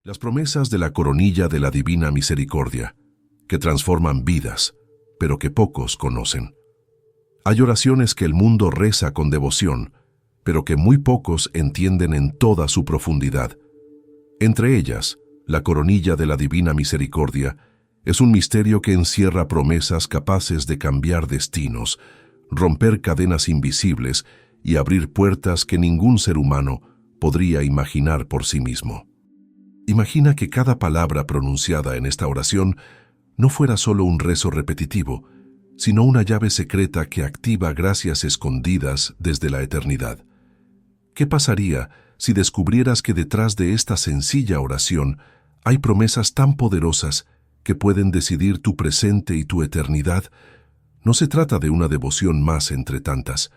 Las promesas de la coronilla de la Divina Misericordia, que transforman vidas, pero que pocos conocen. Hay oraciones que el mundo reza con devoción, pero que muy pocos entienden en toda su profundidad. Entre ellas, la coronilla de la Divina Misericordia es un misterio que encierra promesas capaces de cambiar destinos, romper cadenas invisibles y abrir puertas que ningún ser humano podría imaginar por sí mismo. Imagina que cada palabra pronunciada en esta oración no fuera solo un rezo repetitivo, sino una llave secreta que activa gracias escondidas desde la eternidad. ¿Qué pasaría si descubrieras que detrás de esta sencilla oración hay promesas tan poderosas que pueden decidir tu presente y tu eternidad? No se trata de una devoción más entre tantas,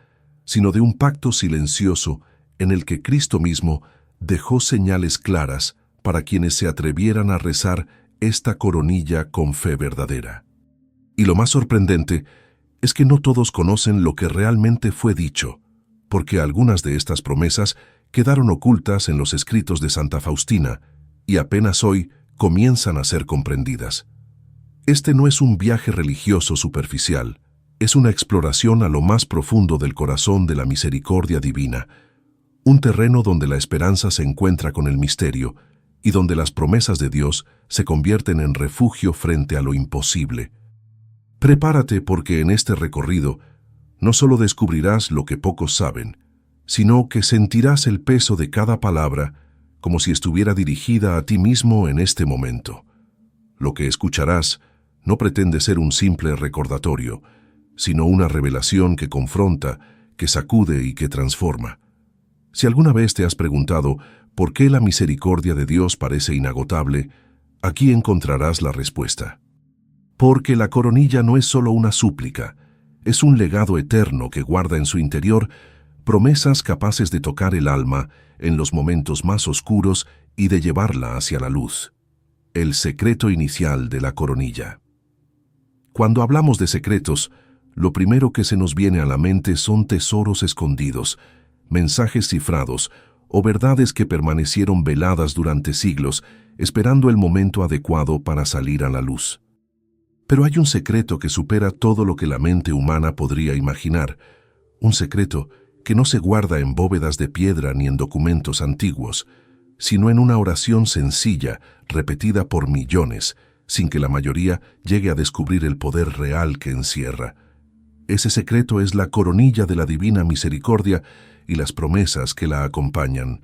sino de un pacto silencioso en el que Cristo mismo dejó señales claras para quienes se atrevieran a rezar esta coronilla con fe verdadera. Y lo más sorprendente es que no todos conocen lo que realmente fue dicho, porque algunas de estas promesas quedaron ocultas en los escritos de Santa Faustina y apenas hoy comienzan a ser comprendidas. Este no es un viaje religioso superficial, es una exploración a lo más profundo del corazón de la misericordia divina, un terreno donde la esperanza se encuentra con el misterio y donde las promesas de Dios se convierten en refugio frente a lo imposible. Prepárate porque en este recorrido no solo descubrirás lo que pocos saben, sino que sentirás el peso de cada palabra como si estuviera dirigida a ti mismo en este momento. Lo que escucharás no pretende ser un simple recordatorio, sino una revelación que confronta, que sacude y que transforma. Si alguna vez te has preguntado por qué la misericordia de Dios parece inagotable, aquí encontrarás la respuesta. Porque la coronilla no es solo una súplica, es un legado eterno que guarda en su interior promesas capaces de tocar el alma en los momentos más oscuros y de llevarla hacia la luz. El secreto inicial de la coronilla. Cuando hablamos de secretos, lo primero que se nos viene a la mente son tesoros escondidos, mensajes cifrados o verdades que permanecieron veladas durante siglos, esperando el momento adecuado para salir a la luz. Pero hay un secreto que supera todo lo que la mente humana podría imaginar, un secreto que no se guarda en bóvedas de piedra ni en documentos antiguos, sino en una oración sencilla, repetida por millones, sin que la mayoría llegue a descubrir el poder real que encierra. Ese secreto es la coronilla de la Divina Misericordia y las promesas que la acompañan.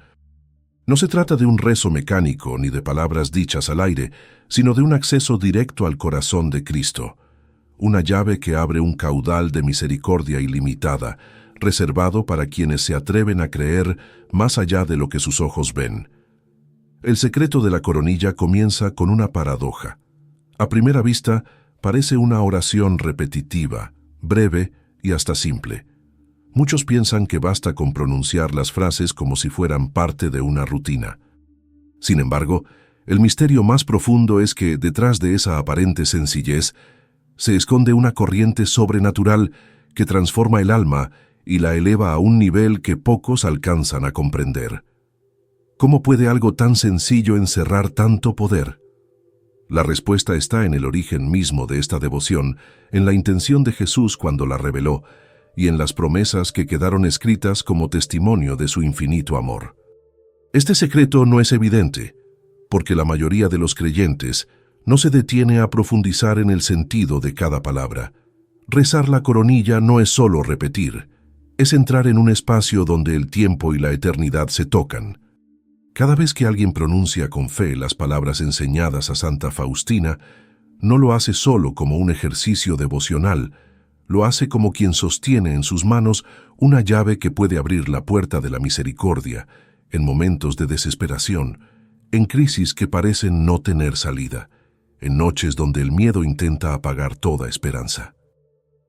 No se trata de un rezo mecánico ni de palabras dichas al aire, sino de un acceso directo al corazón de Cristo, una llave que abre un caudal de misericordia ilimitada, reservado para quienes se atreven a creer más allá de lo que sus ojos ven. El secreto de la coronilla comienza con una paradoja. A primera vista, parece una oración repetitiva, breve y hasta simple. Muchos piensan que basta con pronunciar las frases como si fueran parte de una rutina. Sin embargo, el misterio más profundo es que detrás de esa aparente sencillez se esconde una corriente sobrenatural que transforma el alma y la eleva a un nivel que pocos alcanzan a comprender. ¿Cómo puede algo tan sencillo encerrar tanto poder? La respuesta está en el origen mismo de esta devoción, en la intención de Jesús cuando la reveló, y en las promesas que quedaron escritas como testimonio de su infinito amor. Este secreto no es evidente, porque la mayoría de los creyentes no se detiene a profundizar en el sentido de cada palabra. Rezar la coronilla no es solo repetir, es entrar en un espacio donde el tiempo y la eternidad se tocan. Cada vez que alguien pronuncia con fe las palabras enseñadas a Santa Faustina, no lo hace solo como un ejercicio devocional, lo hace como quien sostiene en sus manos una llave que puede abrir la puerta de la misericordia en momentos de desesperación, en crisis que parecen no tener salida, en noches donde el miedo intenta apagar toda esperanza.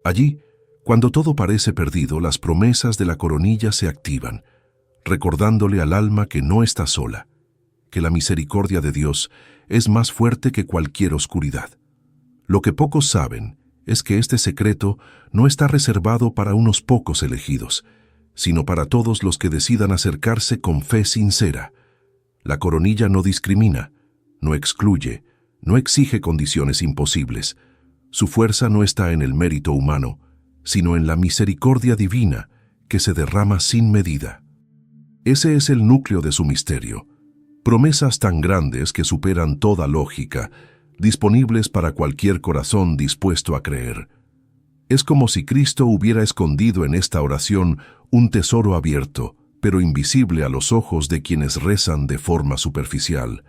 Allí, cuando todo parece perdido, las promesas de la coronilla se activan, recordándole al alma que no está sola, que la misericordia de Dios es más fuerte que cualquier oscuridad. Lo que pocos saben es que este secreto no está reservado para unos pocos elegidos, sino para todos los que decidan acercarse con fe sincera. La coronilla no discrimina, no excluye, no exige condiciones imposibles. Su fuerza no está en el mérito humano, sino en la misericordia divina que se derrama sin medida. Ese es el núcleo de su misterio. Promesas tan grandes que superan toda lógica, disponibles para cualquier corazón dispuesto a creer. Es como si Cristo hubiera escondido en esta oración un tesoro abierto, pero invisible a los ojos de quienes rezan de forma superficial.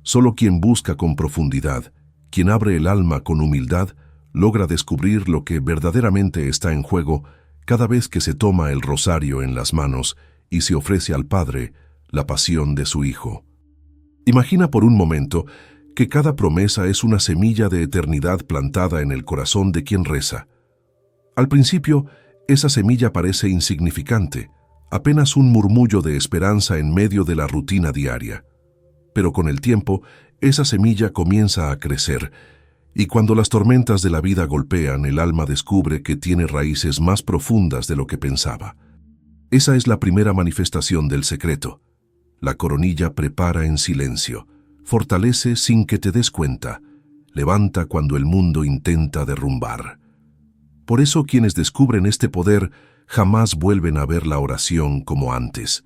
Solo quien busca con profundidad, quien abre el alma con humildad, logra descubrir lo que verdaderamente está en juego cada vez que se toma el rosario en las manos y se ofrece al Padre la pasión de su Hijo. Imagina por un momento que cada promesa es una semilla de eternidad plantada en el corazón de quien reza. Al principio, esa semilla parece insignificante, apenas un murmullo de esperanza en medio de la rutina diaria. Pero con el tiempo, esa semilla comienza a crecer, y cuando las tormentas de la vida golpean, el alma descubre que tiene raíces más profundas de lo que pensaba. Esa es la primera manifestación del secreto. La coronilla prepara en silencio, fortalece sin que te des cuenta, levanta cuando el mundo intenta derrumbar. Por eso quienes descubren este poder jamás vuelven a ver la oración como antes.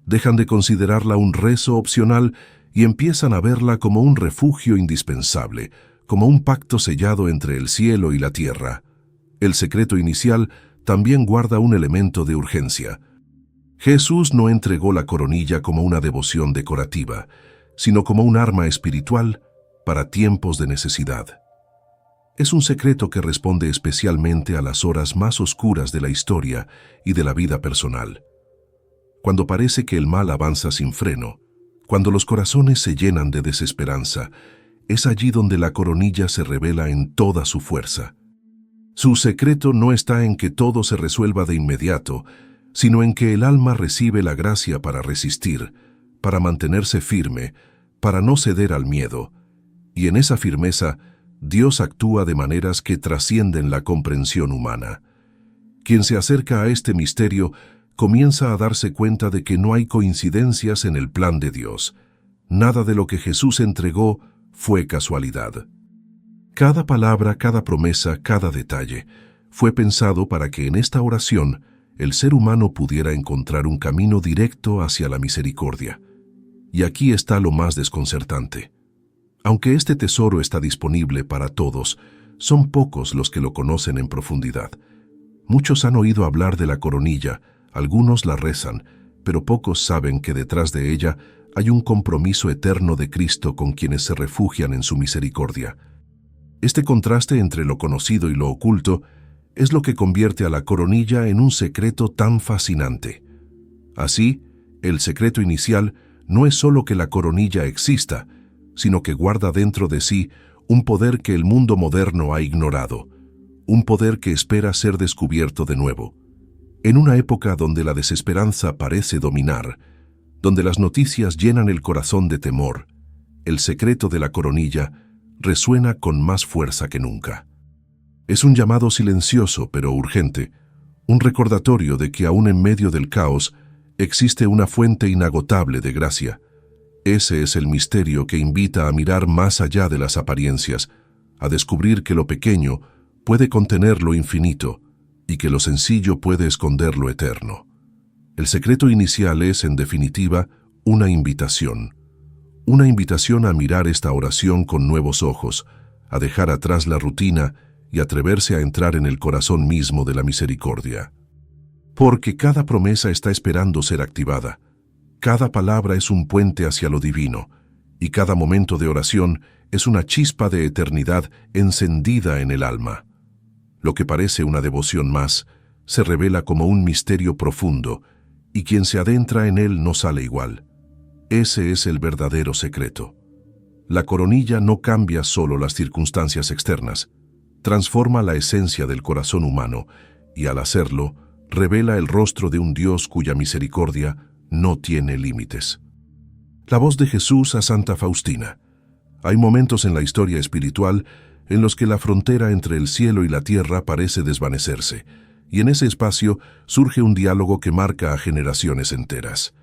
Dejan de considerarla un rezo opcional y empiezan a verla como un refugio indispensable, como un pacto sellado entre el cielo y la tierra. El secreto inicial también guarda un elemento de urgencia. Jesús no entregó la coronilla como una devoción decorativa, sino como un arma espiritual para tiempos de necesidad. Es un secreto que responde especialmente a las horas más oscuras de la historia y de la vida personal. Cuando parece que el mal avanza sin freno, cuando los corazones se llenan de desesperanza, es allí donde la coronilla se revela en toda su fuerza. Su secreto no está en que todo se resuelva de inmediato, sino en que el alma recibe la gracia para resistir, para mantenerse firme, para no ceder al miedo. Y en esa firmeza, Dios actúa de maneras que trascienden la comprensión humana. Quien se acerca a este misterio comienza a darse cuenta de que no hay coincidencias en el plan de Dios. Nada de lo que Jesús entregó fue casualidad. Cada palabra, cada promesa, cada detalle fue pensado para que en esta oración el ser humano pudiera encontrar un camino directo hacia la misericordia. Y aquí está lo más desconcertante. Aunque este tesoro está disponible para todos, son pocos los que lo conocen en profundidad. Muchos han oído hablar de la coronilla, algunos la rezan, pero pocos saben que detrás de ella hay un compromiso eterno de Cristo con quienes se refugian en su misericordia. Este contraste entre lo conocido y lo oculto es lo que convierte a la coronilla en un secreto tan fascinante. Así, el secreto inicial no es solo que la coronilla exista, sino que guarda dentro de sí un poder que el mundo moderno ha ignorado, un poder que espera ser descubierto de nuevo. En una época donde la desesperanza parece dominar, donde las noticias llenan el corazón de temor, el secreto de la coronilla resuena con más fuerza que nunca. Es un llamado silencioso pero urgente, un recordatorio de que aún en medio del caos existe una fuente inagotable de gracia. Ese es el misterio que invita a mirar más allá de las apariencias, a descubrir que lo pequeño puede contener lo infinito y que lo sencillo puede esconder lo eterno. El secreto inicial es, en definitiva, una invitación a mirar esta oración con nuevos ojos, a dejar atrás la rutina y atreverse a entrar en el corazón mismo de la misericordia. Porque cada promesa está esperando ser activada. Cada palabra es un puente hacia lo divino, y cada momento de oración es una chispa de eternidad encendida en el alma. Lo que parece una devoción más, se revela como un misterio profundo, y quien se adentra en él no sale igual. Ese es el verdadero secreto. La coronilla no cambia solo las circunstancias externas, transforma la esencia del corazón humano, y al hacerlo, revela el rostro de un Dios cuya misericordia no tiene límites. La voz de Jesús a Santa Faustina. Hay momentos en la historia espiritual en los que la frontera entre el cielo y la tierra parece desvanecerse, y en ese espacio surge un diálogo que marca a generaciones enteras.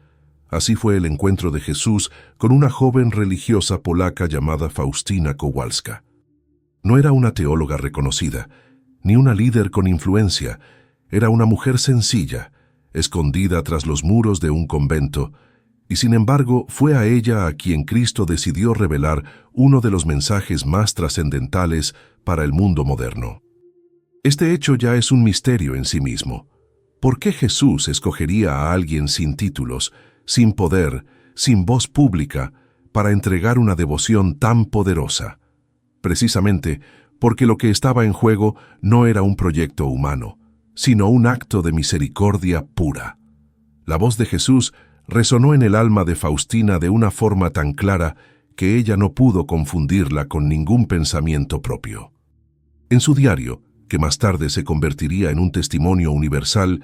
Así fue el encuentro de Jesús con una joven religiosa polaca llamada Faustina Kowalska. No era una teóloga reconocida, ni una líder con influencia. Era una mujer sencilla, escondida tras los muros de un convento, y sin embargo fue a ella a quien Cristo decidió revelar uno de los mensajes más trascendentales para el mundo moderno. Este hecho ya es un misterio en sí mismo. ¿Por qué Jesús escogería a alguien sin títulos, sin poder, sin voz pública, para entregar una devoción tan poderosa? Precisamente porque lo que estaba en juego no era un proyecto humano, sino un acto de misericordia pura. La voz de Jesús resonó en el alma de Faustina de una forma tan clara que ella no pudo confundirla con ningún pensamiento propio. En su diario, que más tarde se convertiría en un testimonio universal,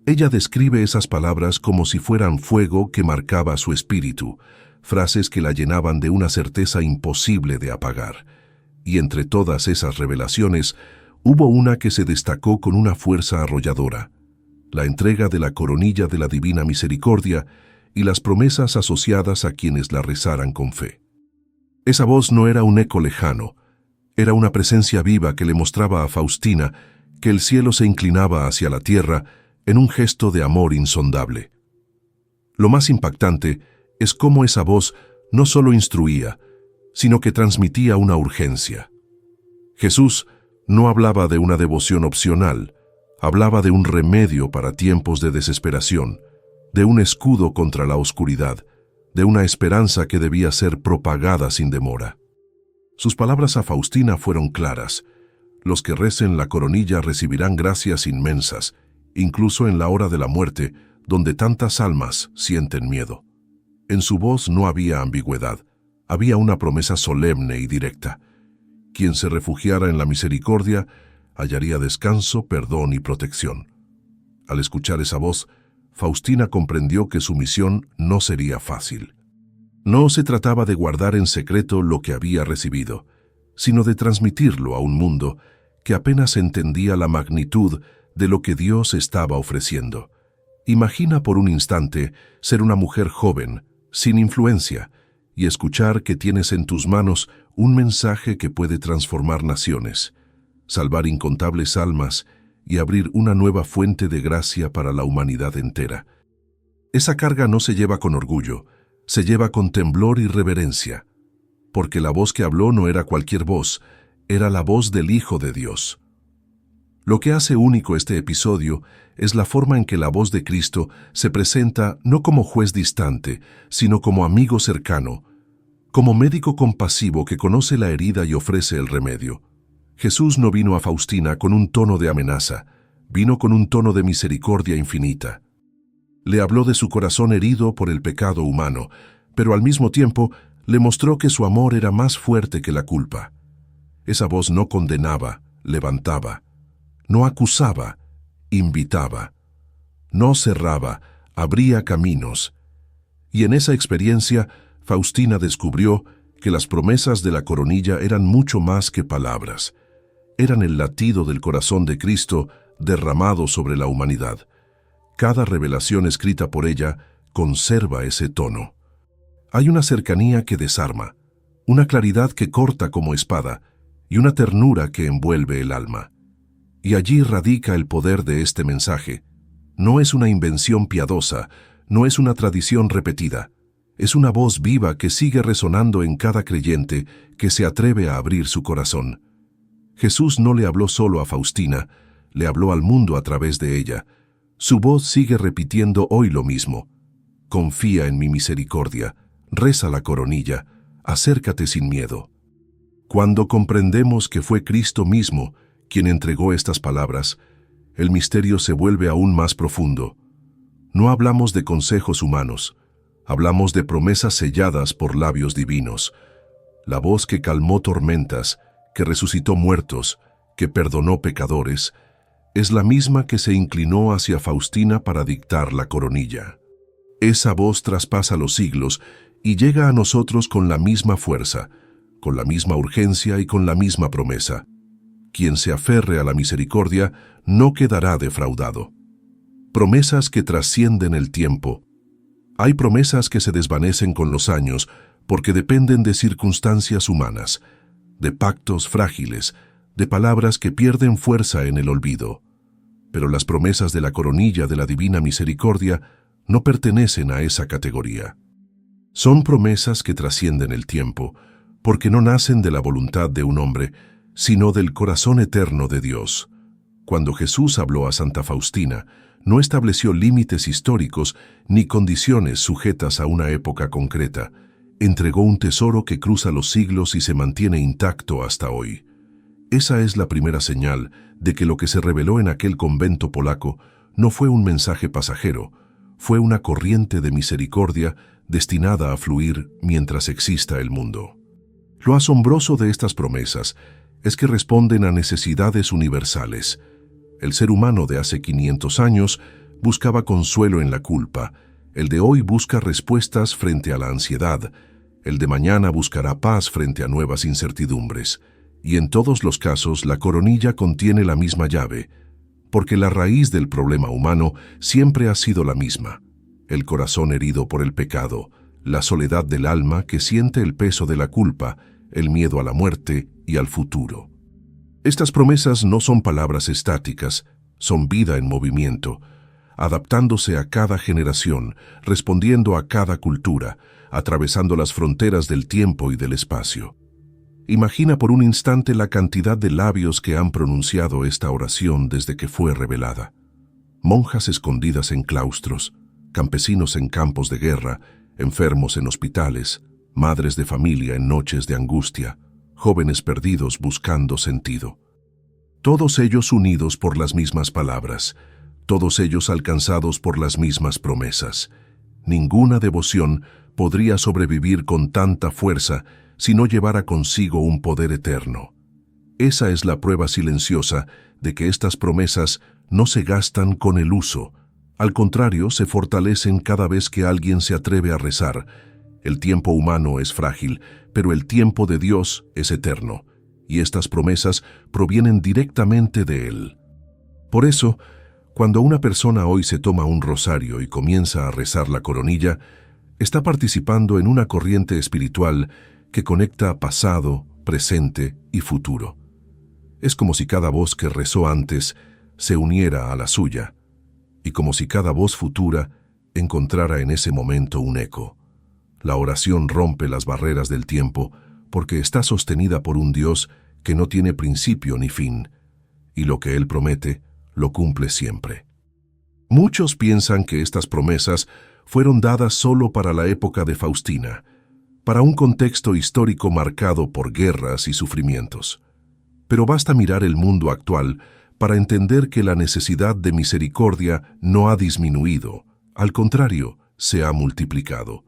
ella describe esas palabras como si fueran fuego que marcaba su espíritu, frases que la llenaban de una certeza imposible de apagar. Y entre todas esas revelaciones, hubo una que se destacó con una fuerza arrolladora: la entrega de la coronilla de la Divina Misericordia y las promesas asociadas a quienes la rezaran con fe. Esa voz no era un eco lejano, era una presencia viva que le mostraba a Faustina que el cielo se inclinaba hacia la tierra en un gesto de amor insondable. Lo más impactante es cómo esa voz no solo instruía, sino que transmitía una urgencia. Jesús no hablaba de una devoción opcional, hablaba de un remedio para tiempos de desesperación, de un escudo contra la oscuridad, de una esperanza que debía ser propagada sin demora. Sus palabras a Faustina fueron claras: los que recen la coronilla recibirán gracias inmensas, incluso en la hora de la muerte, donde tantas almas sienten miedo. En su voz no había ambigüedad, había una promesa solemne y directa. Quien se refugiara en la misericordia hallaría descanso, perdón y protección. Al escuchar esa voz, Faustina comprendió que su misión no sería fácil. No se trataba de guardar en secreto lo que había recibido, sino de transmitirlo a un mundo que apenas entendía la magnitud de lo que Dios estaba ofreciendo. Imagina por un instante ser una mujer joven, sin influencia, y escuchar que tienes en tus manos un mensaje que puede transformar naciones, salvar incontables almas y abrir una nueva fuente de gracia para la humanidad entera. Esa carga no se lleva con orgullo, se lleva con temblor y reverencia, porque la voz que habló no era cualquier voz, era la voz del Hijo de Dios. Lo que hace único este episodio es la forma en que la voz de Cristo se presenta no como juez distante, sino como amigo cercano, como médico compasivo que conoce la herida y ofrece el remedio. Jesús no vino a Faustina con un tono de amenaza, vino con un tono de misericordia infinita. Le habló de su corazón herido por el pecado humano, pero al mismo tiempo le mostró que su amor era más fuerte que la culpa. Esa voz no condenaba, levantaba; no acusaba, invitaba; no cerraba, abría caminos. Y en esa experiencia, Faustina descubrió que las promesas de la coronilla eran mucho más que palabras. Eran el latido del corazón de Cristo derramado sobre la humanidad. Cada revelación escrita por ella conserva ese tono. Hay una cercanía que desarma, una claridad que corta como espada y una ternura que envuelve el alma. Y allí radica el poder de este mensaje. No es una invención piadosa, no es una tradición repetida. Es una voz viva que sigue resonando en cada creyente que se atreve a abrir su corazón. Jesús no le habló solo a Faustina, le habló al mundo a través de ella. Su voz sigue repitiendo hoy lo mismo: confía en mi misericordia, reza la coronilla, acércate sin miedo. Cuando comprendemos que fue Cristo mismo quien entregó estas palabras, el misterio se vuelve aún más profundo. No hablamos de consejos humanos, hablamos de promesas selladas por labios divinos. La voz que calmó tormentas, que resucitó muertos, que perdonó pecadores, es la misma que se inclinó hacia Faustina para dictar la coronilla. Esa voz traspasa los siglos y llega a nosotros con la misma fuerza, con la misma urgencia y con la misma promesa. Quien se aferre a la misericordia no quedará defraudado. Promesas que trascienden el tiempo, Hay promesas que se desvanecen con los años porque dependen de circunstancias humanas, de pactos frágiles, de palabras que pierden fuerza en el olvido. Pero las promesas de la coronilla de la Divina Misericordia no pertenecen a esa categoría. Son promesas que trascienden el tiempo, porque no nacen de la voluntad de un hombre, sino del corazón eterno de Dios. Cuando Jesús habló a Santa Faustina, no estableció límites históricos ni condiciones sujetas a una época concreta. Entregó un tesoro que cruza los siglos y se mantiene intacto hasta hoy. Esa es la primera señal de que lo que se reveló en aquel convento polaco no fue un mensaje pasajero, fue una corriente de misericordia destinada a fluir mientras exista el mundo. Lo asombroso de estas promesas es que responden a necesidades universales. El ser humano de hace 500 años buscaba consuelo en la culpa, el de hoy busca respuestas frente a la ansiedad, el de mañana buscará paz frente a nuevas incertidumbres. Y en todos los casos la coronilla contiene la misma llave, porque la raíz del problema humano siempre ha sido la misma: el corazón herido por el pecado, la soledad del alma que siente el peso de la culpa, el miedo a la muerte y al futuro. Estas promesas no son palabras estáticas, son vida en movimiento, adaptándose a cada generación, respondiendo a cada cultura, atravesando las fronteras del tiempo y del espacio. Imagina por un instante la cantidad de labios que han pronunciado esta oración desde que fue revelada. Monjas escondidas en claustros, campesinos en campos de guerra, enfermos en hospitales, madres de familia en noches de angustia, jóvenes perdidos buscando sentido. Todos ellos unidos por las mismas palabras, todos ellos alcanzados por las mismas promesas. Ninguna devoción podría sobrevivir con tanta fuerza si no llevara consigo un poder eterno. Esa es la prueba silenciosa de que estas promesas no se gastan con el uso. Al contrario, se fortalecen cada vez que alguien se atreve a rezar. El tiempo humano es frágil, pero el tiempo de Dios es eterno, y estas promesas provienen directamente de Él. Por eso, cuando una persona hoy se toma un rosario y comienza a rezar la coronilla, está participando en una corriente espiritual que conecta pasado, presente y futuro. Es como si cada voz que rezó antes se uniera a la suya, y como si cada voz futura encontrara en ese momento un eco. La oración rompe las barreras del tiempo porque está sostenida por un Dios que no tiene principio ni fin, y lo que Él promete lo cumple siempre. Muchos piensan que estas promesas fueron dadas solo para la época de Faustina, para un contexto histórico marcado por guerras y sufrimientos. Pero basta mirar el mundo actual para entender que la necesidad de misericordia no ha disminuido, al contrario, se ha multiplicado.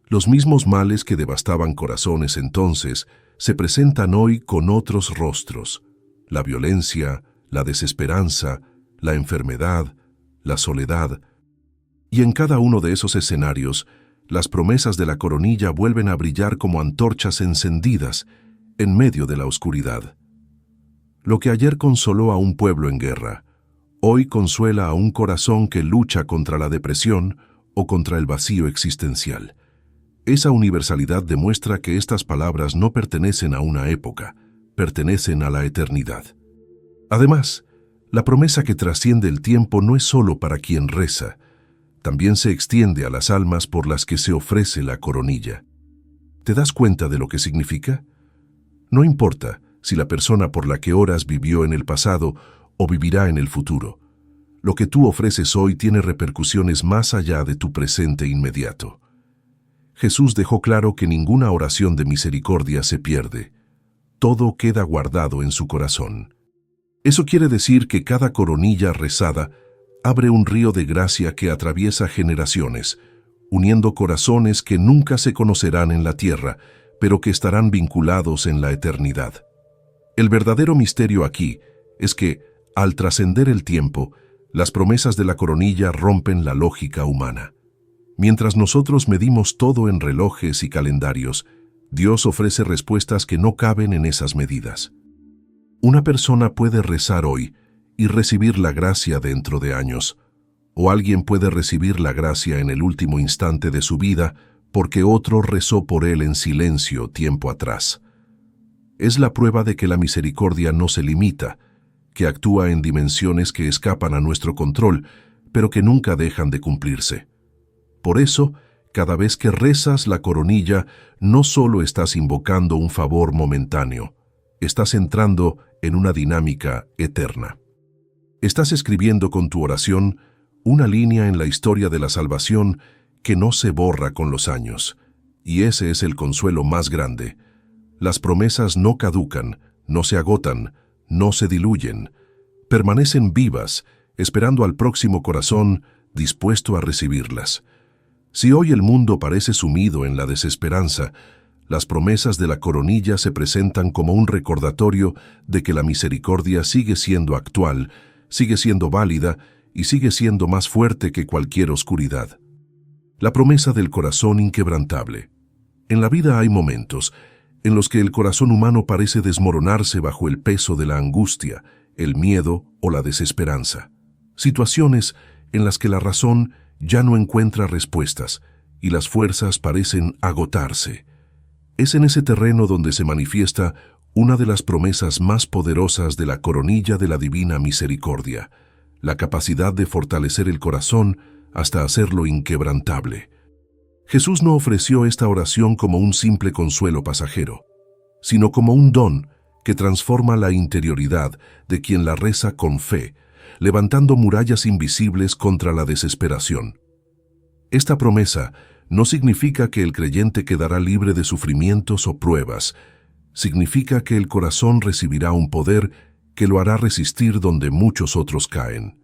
Los mismos males que devastaban corazones entonces se presentan hoy con otros rostros: la violencia, la desesperanza, la enfermedad, la soledad. Y en cada uno de esos escenarios, las promesas de la coronilla vuelven a brillar como antorchas encendidas en medio de la oscuridad. Lo que ayer consoló a un pueblo en guerra, hoy consuela a un corazón que lucha contra la depresión o contra el vacío existencial. Esa universalidad demuestra que estas palabras no pertenecen a una época, pertenecen a la eternidad. Además, la promesa que trasciende el tiempo no es solo para quien reza, también se extiende a las almas por las que se ofrece la coronilla. ¿Te das cuenta de lo que significa? No importa si la persona por la que oras vivió en el pasado o vivirá en el futuro. Lo que tú ofreces hoy tiene repercusiones más allá de tu presente inmediato. Jesús dejó claro que ninguna oración de misericordia se pierde. Todo queda guardado en su corazón. Eso quiere decir que cada coronilla rezada abre un río de gracia que atraviesa generaciones, uniendo corazones que nunca se conocerán en la tierra, pero que estarán vinculados en la eternidad. El verdadero misterio aquí es que, al trascender el tiempo, las promesas de la coronilla rompen la lógica humana. Mientras nosotros medimos todo en relojes y calendarios, Dios ofrece respuestas que no caben en esas medidas. Una persona puede rezar hoy y recibir la gracia dentro de años, o alguien puede recibir la gracia en el último instante de su vida porque otro rezó por él en silencio tiempo atrás. Es la prueba de que la misericordia no se limita, que actúa en dimensiones que escapan a nuestro control, pero que nunca dejan de cumplirse. Por eso, cada vez que rezas la coronilla, no solo estás invocando un favor momentáneo, estás entrando en una dinámica eterna. Estás escribiendo con tu oración una línea en la historia de la salvación que no se borra con los años, y ese es el consuelo más grande. Las promesas no caducan, no se agotan, no se diluyen, permanecen vivas, esperando al próximo corazón dispuesto a recibirlas. Si hoy el mundo parece sumido en la desesperanza, las promesas de la coronilla se presentan como un recordatorio de que la misericordia sigue siendo actual, sigue siendo válida y sigue siendo más fuerte que cualquier oscuridad. La promesa del corazón inquebrantable. En la vida hay momentos en los que el corazón humano parece desmoronarse bajo el peso de la angustia, el miedo o la desesperanza. Situaciones en las que la razón ya no encuentra respuestas y las fuerzas parecen agotarse. Es en ese terreno donde se manifiesta una de las promesas más poderosas de la coronilla de la Divina Misericordia, la capacidad de fortalecer el corazón hasta hacerlo inquebrantable. Jesús no ofreció esta oración como un simple consuelo pasajero, sino como un don que transforma la interioridad de quien la reza con fe, levantando murallas invisibles contra la desesperación. Esta promesa no significa que el creyente quedará libre de sufrimientos o pruebas, significa que el corazón recibirá un poder que lo hará resistir donde muchos otros caen.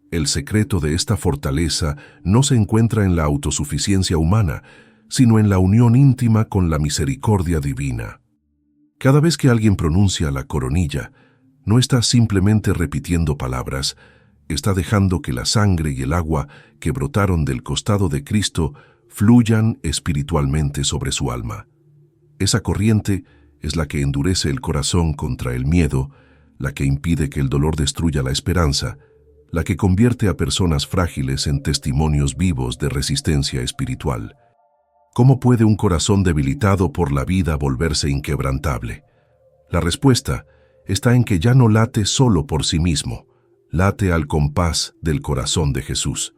El secreto de esta fortaleza no se encuentra en la autosuficiencia humana, sino en la unión íntima con la misericordia divina. Cada vez que alguien pronuncia la coronilla, no está simplemente repitiendo palabras, está dejando que la sangre y el agua que brotaron del costado de Cristo fluyan espiritualmente sobre su alma. Esa corriente es la que endurece el corazón contra el miedo, la que impide que el dolor destruya la esperanza, la que convierte a personas frágiles en testimonios vivos de resistencia espiritual. ¿Cómo puede un corazón debilitado por la vida volverse inquebrantable? La respuesta está en que ya no late solo por sí mismo, late al compás del corazón de Jesús.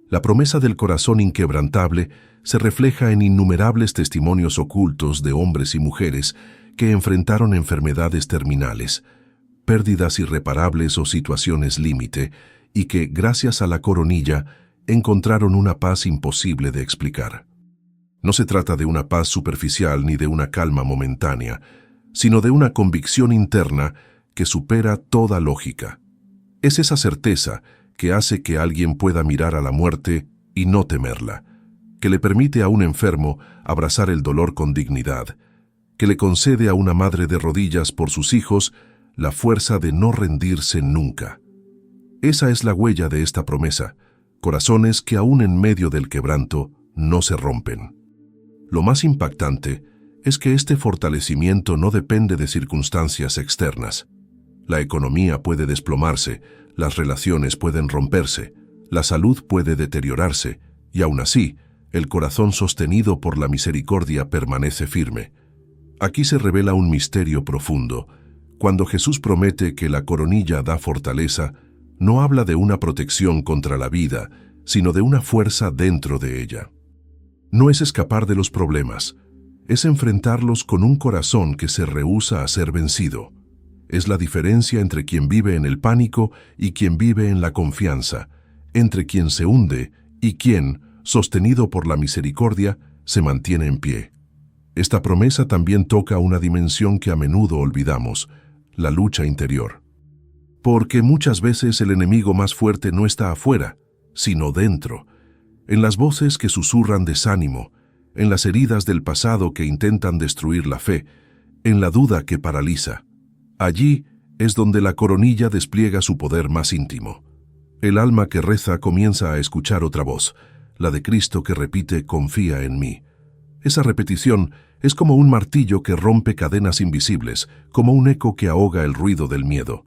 La promesa del corazón inquebrantable se refleja en innumerables testimonios ocultos de hombres y mujeres que enfrentaron enfermedades terminales, pérdidas irreparables o situaciones límite, y que, gracias a la coronilla, encontraron una paz imposible de explicar. No se trata de una paz superficial ni de una calma momentánea, sino de una convicción interna que supera toda lógica. Es esa certeza que hace que alguien pueda mirar a la muerte y no temerla, que le permite a un enfermo abrazar el dolor con dignidad, que le concede a una madre de rodillas por sus hijos la fuerza de no rendirse nunca. Esa es la huella de esta promesa, corazones que aún en medio del quebranto no se rompen. Lo más impactante es que este fortalecimiento no depende de circunstancias externas. La economía puede desplomarse, las relaciones pueden romperse, la salud puede deteriorarse, y aún así, el corazón sostenido por la misericordia permanece firme. Aquí se revela un misterio profundo. Cuando Jesús promete que la coronilla da fortaleza, no habla de una protección contra la vida, sino de una fuerza dentro de ella. No es escapar de los problemas, es enfrentarlos con un corazón que se rehúsa a ser vencido. Es la diferencia entre quien vive en el pánico y quien vive en la confianza, entre quien se hunde y quien, sostenido por la misericordia, se mantiene en pie. Esta promesa también toca una dimensión que a menudo olvidamos, la lucha interior. Porque muchas veces el enemigo más fuerte no está afuera, sino dentro, en las voces que susurran desánimo, en las heridas del pasado que intentan destruir la fe, en la duda que paraliza. Allí es donde la coronilla despliega su poder más íntimo. El alma que reza comienza a escuchar otra voz, la de Cristo que repite «confía en mí». Esa repetición es como un martillo que rompe cadenas invisibles, como un eco que ahoga el ruido del miedo.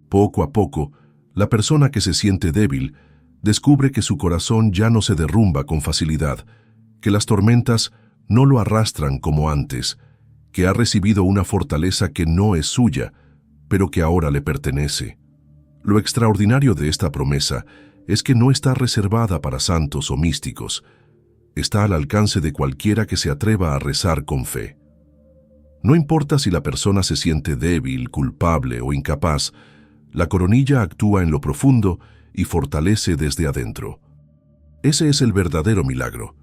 Poco a poco, la persona que se siente débil descubre que su corazón ya no se derrumba con facilidad, que las tormentas no lo arrastran como antes, que ha recibido una fortaleza que no es suya, pero que ahora le pertenece. Lo extraordinario de esta promesa es que no está reservada para santos o místicos, está al alcance de cualquiera que se atreva a rezar con fe. No importa si la persona se siente débil, culpable o incapaz, la coronilla actúa en lo profundo y fortalece desde adentro. Ese es el verdadero milagro,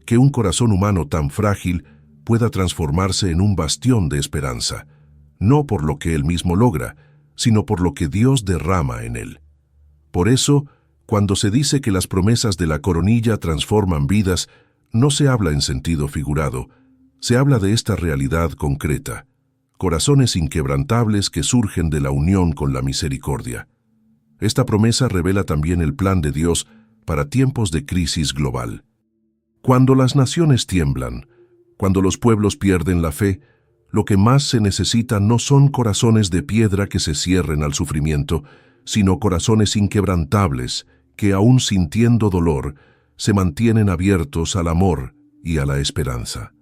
que un corazón humano tan frágil pueda transformarse en un bastión de esperanza, no por lo que él mismo logra, sino por lo que Dios derrama en él. Por eso, cuando se dice que las promesas de la coronilla transforman vidas, no se habla en sentido figurado, se habla de esta realidad concreta, corazones inquebrantables que surgen de la unión con la misericordia. Esta promesa revela también el plan de Dios para tiempos de crisis global. Cuando las naciones tiemblan, cuando los pueblos pierden la fe, lo que más se necesita no son corazones de piedra que se cierren al sufrimiento, sino corazones inquebrantables que, aun sintiendo dolor, se mantienen abiertos al amor y a la esperanza.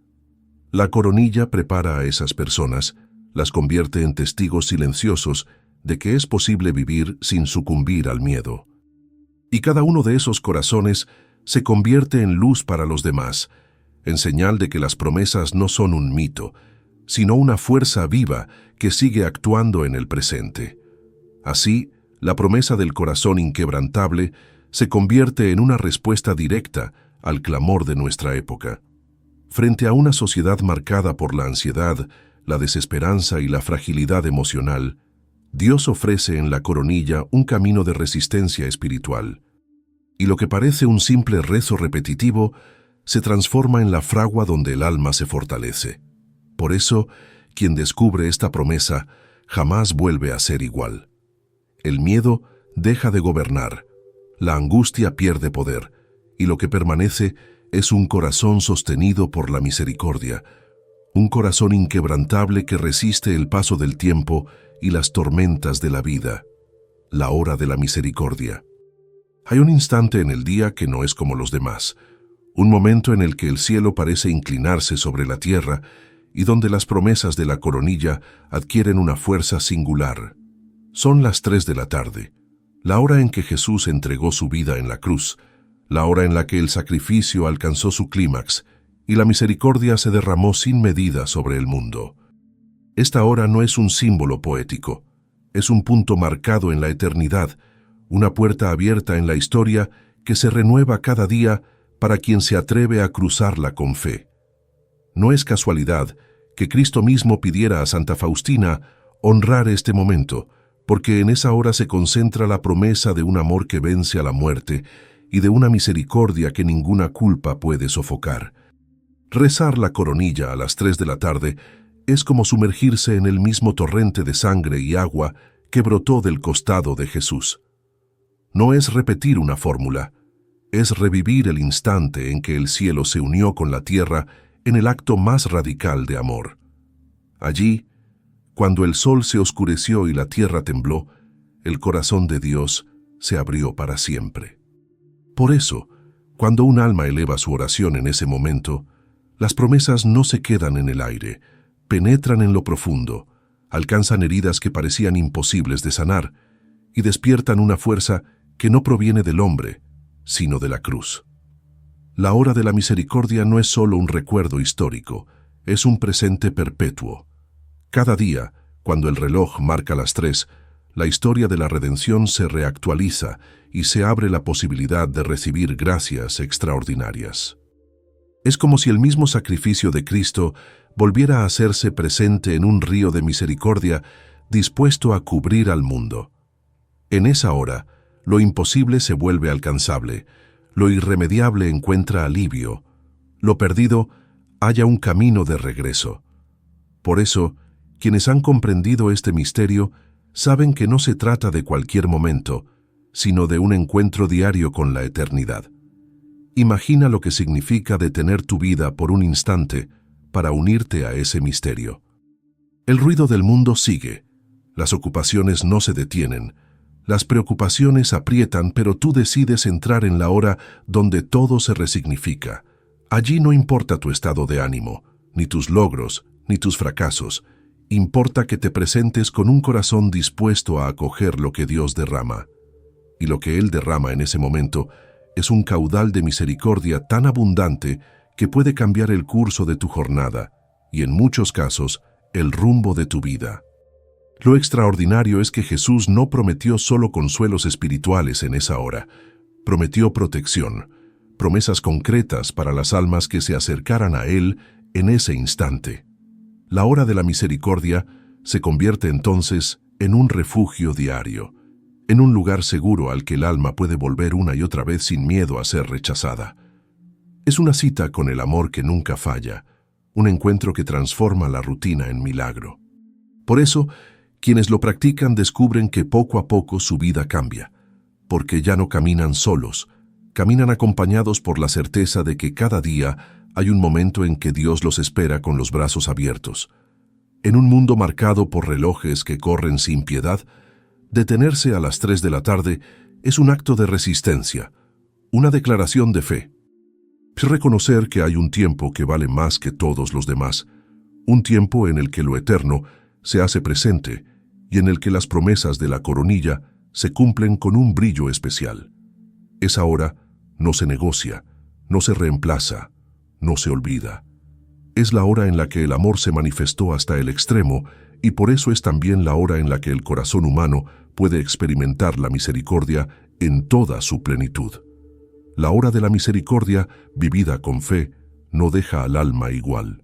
La coronilla prepara a esas personas, las convierte en testigos silenciosos de que es posible vivir sin sucumbir al miedo. Y cada uno de esos corazones se convierte en luz para los demás, en señal de que las promesas no son un mito, sino una fuerza viva que sigue actuando en el presente. Así, la promesa del corazón inquebrantable se convierte en una respuesta directa al clamor de nuestra época. Frente a una sociedad marcada por la ansiedad, la desesperanza y la fragilidad emocional, Dios ofrece en la coronilla un camino de resistencia espiritual. Y lo que parece un simple rezo repetitivo se transforma en la fragua donde el alma se fortalece. Por eso, quien descubre esta promesa jamás vuelve a ser igual. El miedo deja de gobernar, la angustia pierde poder, y lo que permanece es un corazón sostenido por la misericordia, un corazón inquebrantable que resiste el paso del tiempo y las tormentas de la vida, la hora de la misericordia. Hay un instante en el día que no es como los demás, un momento en el que el cielo parece inclinarse sobre la tierra y donde las promesas de la coronilla adquieren una fuerza singular. Son las 3 de la tarde, la hora en que Jesús entregó su vida en la cruz, la hora en la que el sacrificio alcanzó su clímax y la misericordia se derramó sin medida sobre el mundo. Esta hora no es un símbolo poético, es un punto marcado en la eternidad, una puerta abierta en la historia que se renueva cada día para quien se atreve a cruzarla con fe. No es casualidad que Cristo mismo pidiera a Santa Faustina honrar este momento, porque en esa hora se concentra la promesa de un amor que vence a la muerte y de una misericordia que ninguna culpa puede sofocar. Rezar la coronilla a las 3 de la tarde es como sumergirse en el mismo torrente de sangre y agua que brotó del costado de Jesús. No es repetir una fórmula, es revivir el instante en que el cielo se unió con la tierra en el acto más radical de amor. Allí, cuando el sol se oscureció y la tierra tembló, el corazón de Dios se abrió para siempre. Por eso, cuando un alma eleva su oración en ese momento, las promesas no se quedan en el aire, penetran en lo profundo, alcanzan heridas que parecían imposibles de sanar y despiertan una fuerza que no proviene del hombre, sino de la cruz. La hora de la misericordia no es solo un recuerdo histórico, es un presente perpetuo. Cada día, cuando el reloj marca las 3, la historia de la redención se reactualiza y se abre la posibilidad de recibir gracias extraordinarias. Es como si el mismo sacrificio de Cristo volviera a hacerse presente en un río de misericordia dispuesto a cubrir al mundo. En esa hora, lo imposible se vuelve alcanzable, lo irremediable encuentra alivio, lo perdido halla un camino de regreso. Por eso, quienes han comprendido este misterio saben que no se trata de cualquier momento, sino de un encuentro diario con la eternidad. Imagina lo que significa detener tu vida por un instante para unirte a ese misterio. El ruido del mundo sigue, las ocupaciones no se detienen, Las preocupaciones aprietan, pero tú decides entrar en la hora donde todo se resignifica. Allí no importa tu estado de ánimo, ni tus logros, ni tus fracasos. Importa que te presentes con un corazón dispuesto a acoger lo que Dios derrama. Y lo que Él derrama en ese momento es un caudal de misericordia tan abundante que puede cambiar el curso de tu jornada y, en muchos casos, el rumbo de tu vida. Lo extraordinario es que Jesús no prometió solo consuelos espirituales en esa hora. Prometió protección, promesas concretas para las almas que se acercaran a Él en ese instante. La hora de la misericordia se convierte entonces en un refugio diario, en un lugar seguro al que el alma puede volver una y otra vez sin miedo a ser rechazada. Es una cita con el amor que nunca falla, un encuentro que transforma la rutina en milagro. Por eso, quienes lo practican descubren que poco a poco su vida cambia, porque ya no caminan solos, caminan acompañados por la certeza de que cada día hay un momento en que Dios los espera con los brazos abiertos. En un mundo marcado por relojes que corren sin piedad, detenerse a las 3 de la tarde es un acto de resistencia, una declaración de fe. Es reconocer que hay un tiempo que vale más que todos los demás, un tiempo en el que lo eterno se hace presente y en el que las promesas de la coronilla se cumplen con un brillo especial. Esa hora no se negocia, no se reemplaza, no se olvida. Es la hora en la que el amor se manifestó hasta el extremo y por eso es también la hora en la que el corazón humano puede experimentar la misericordia en toda su plenitud. La hora de la misericordia, vivida con fe, no deja al alma igual.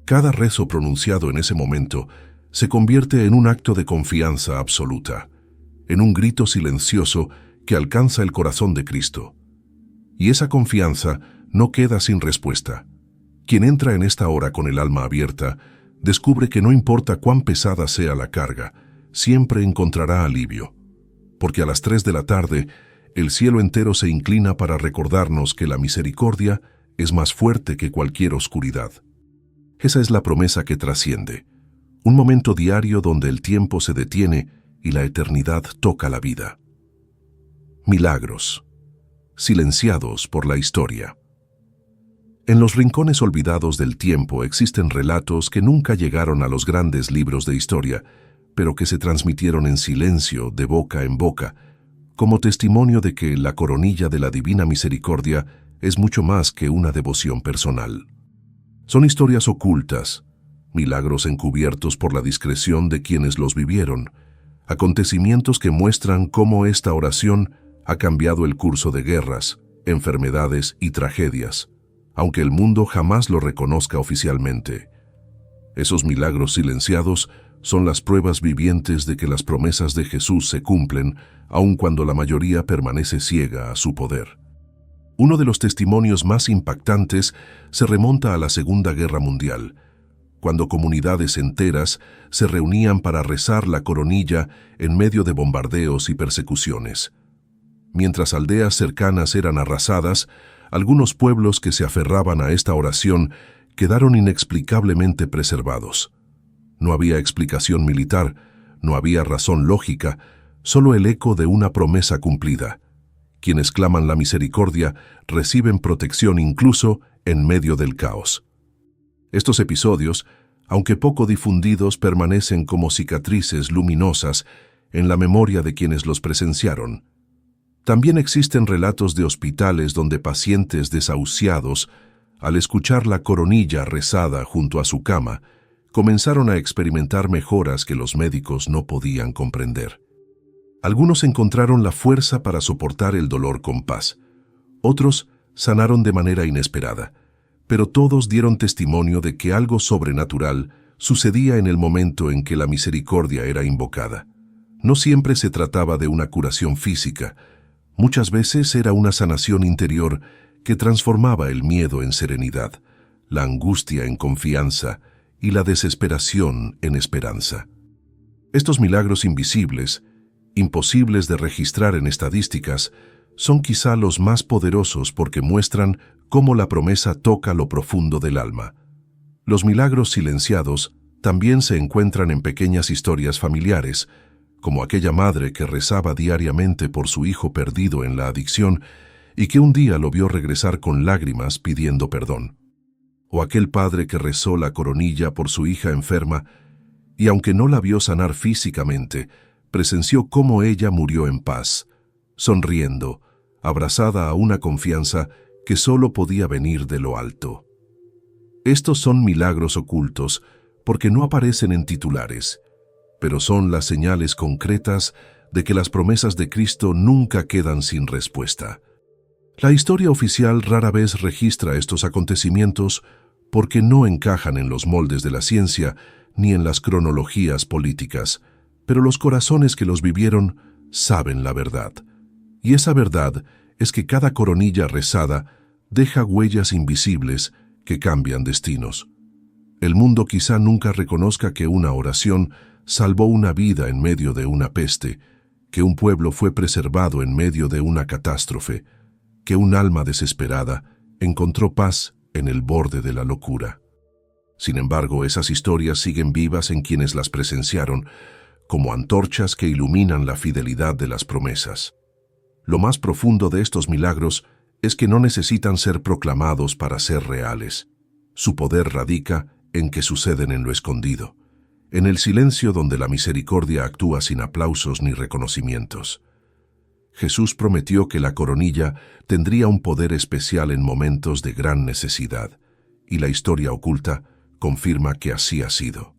Cada rezo pronunciado en ese momento se convierte en un acto de confianza absoluta, en un grito silencioso que alcanza el corazón de Cristo. Y esa confianza no queda sin respuesta. Quien entra en esta hora con el alma abierta, descubre que no importa cuán pesada sea la carga, siempre encontrará alivio. Porque a las 3 de la tarde, el cielo entero se inclina para recordarnos que la misericordia es más fuerte que cualquier oscuridad. Esa es la promesa que trasciende. Un momento diario donde el tiempo se detiene y la eternidad toca la vida. Milagros, silenciados por la historia. En los rincones olvidados del tiempo existen relatos que nunca llegaron a los grandes libros de historia, pero que se transmitieron en silencio, de boca en boca, como testimonio de que la coronilla de la Divina Misericordia es mucho más que una devoción personal. Son historias ocultas, milagros encubiertos por la discreción de quienes los vivieron, acontecimientos que muestran cómo esta oración ha cambiado el curso de guerras, enfermedades y tragedias, aunque el mundo jamás lo reconozca oficialmente. Esos milagros silenciados son las pruebas vivientes de que las promesas de Jesús se cumplen, aun cuando la mayoría permanece ciega a su poder. Uno de los testimonios más impactantes se remonta a la Segunda Guerra Mundial, cuando comunidades enteras se reunían para rezar la coronilla en medio de bombardeos y persecuciones. Mientras aldeas cercanas eran arrasadas, algunos pueblos que se aferraban a esta oración quedaron inexplicablemente preservados. No había explicación militar, no había razón lógica, solo el eco de una promesa cumplida. Quienes claman la misericordia reciben protección incluso en medio del caos. Estos episodios, aunque poco difundidos, permanecen como cicatrices luminosas en la memoria de quienes los presenciaron. También existen relatos de hospitales donde pacientes desahuciados, al escuchar la coronilla rezada junto a su cama, comenzaron a experimentar mejoras que los médicos no podían comprender. Algunos encontraron la fuerza para soportar el dolor con paz. Otros sanaron de manera inesperada, pero todos dieron testimonio de que algo sobrenatural sucedía en el momento en que la misericordia era invocada. No siempre se trataba de una curación física, muchas veces era una sanación interior que transformaba el miedo en serenidad, la angustia en confianza y la desesperación en esperanza. Estos milagros invisibles, imposibles de registrar en estadísticas, son quizá los más poderosos porque muestran cómo la promesa toca lo profundo del alma. Los milagros silenciados también se encuentran en pequeñas historias familiares, como aquella madre que rezaba diariamente por su hijo perdido en la adicción y que un día lo vio regresar con lágrimas pidiendo perdón. O aquel padre que rezó la coronilla por su hija enferma y aunque no la vio sanar físicamente, presenció cómo ella murió en paz, sonriendo, abrazada a una confianza que solo podía venir de lo alto. Estos son milagros ocultos porque no aparecen en titulares, pero son las señales concretas de que las promesas de Cristo nunca quedan sin respuesta. La historia oficial rara vez registra estos acontecimientos porque no encajan en los moldes de la ciencia ni en las cronologías políticas, pero los corazones que los vivieron saben la verdad. Y esa verdad es que cada coronilla rezada deja huellas invisibles que cambian destinos. El mundo quizá nunca reconozca que una oración salvó una vida en medio de una peste, que un pueblo fue preservado en medio de una catástrofe, que un alma desesperada encontró paz en el borde de la locura. Sin embargo, esas historias siguen vivas en quienes las presenciaron, como antorchas que iluminan la fidelidad de las promesas. Lo más profundo de estos milagros es que no necesitan ser proclamados para ser reales. Su poder radica en que suceden en lo escondido, en el silencio donde la misericordia actúa sin aplausos ni reconocimientos. Jesús prometió que la coronilla tendría un poder especial en momentos de gran necesidad, y la historia oculta confirma que así ha sido.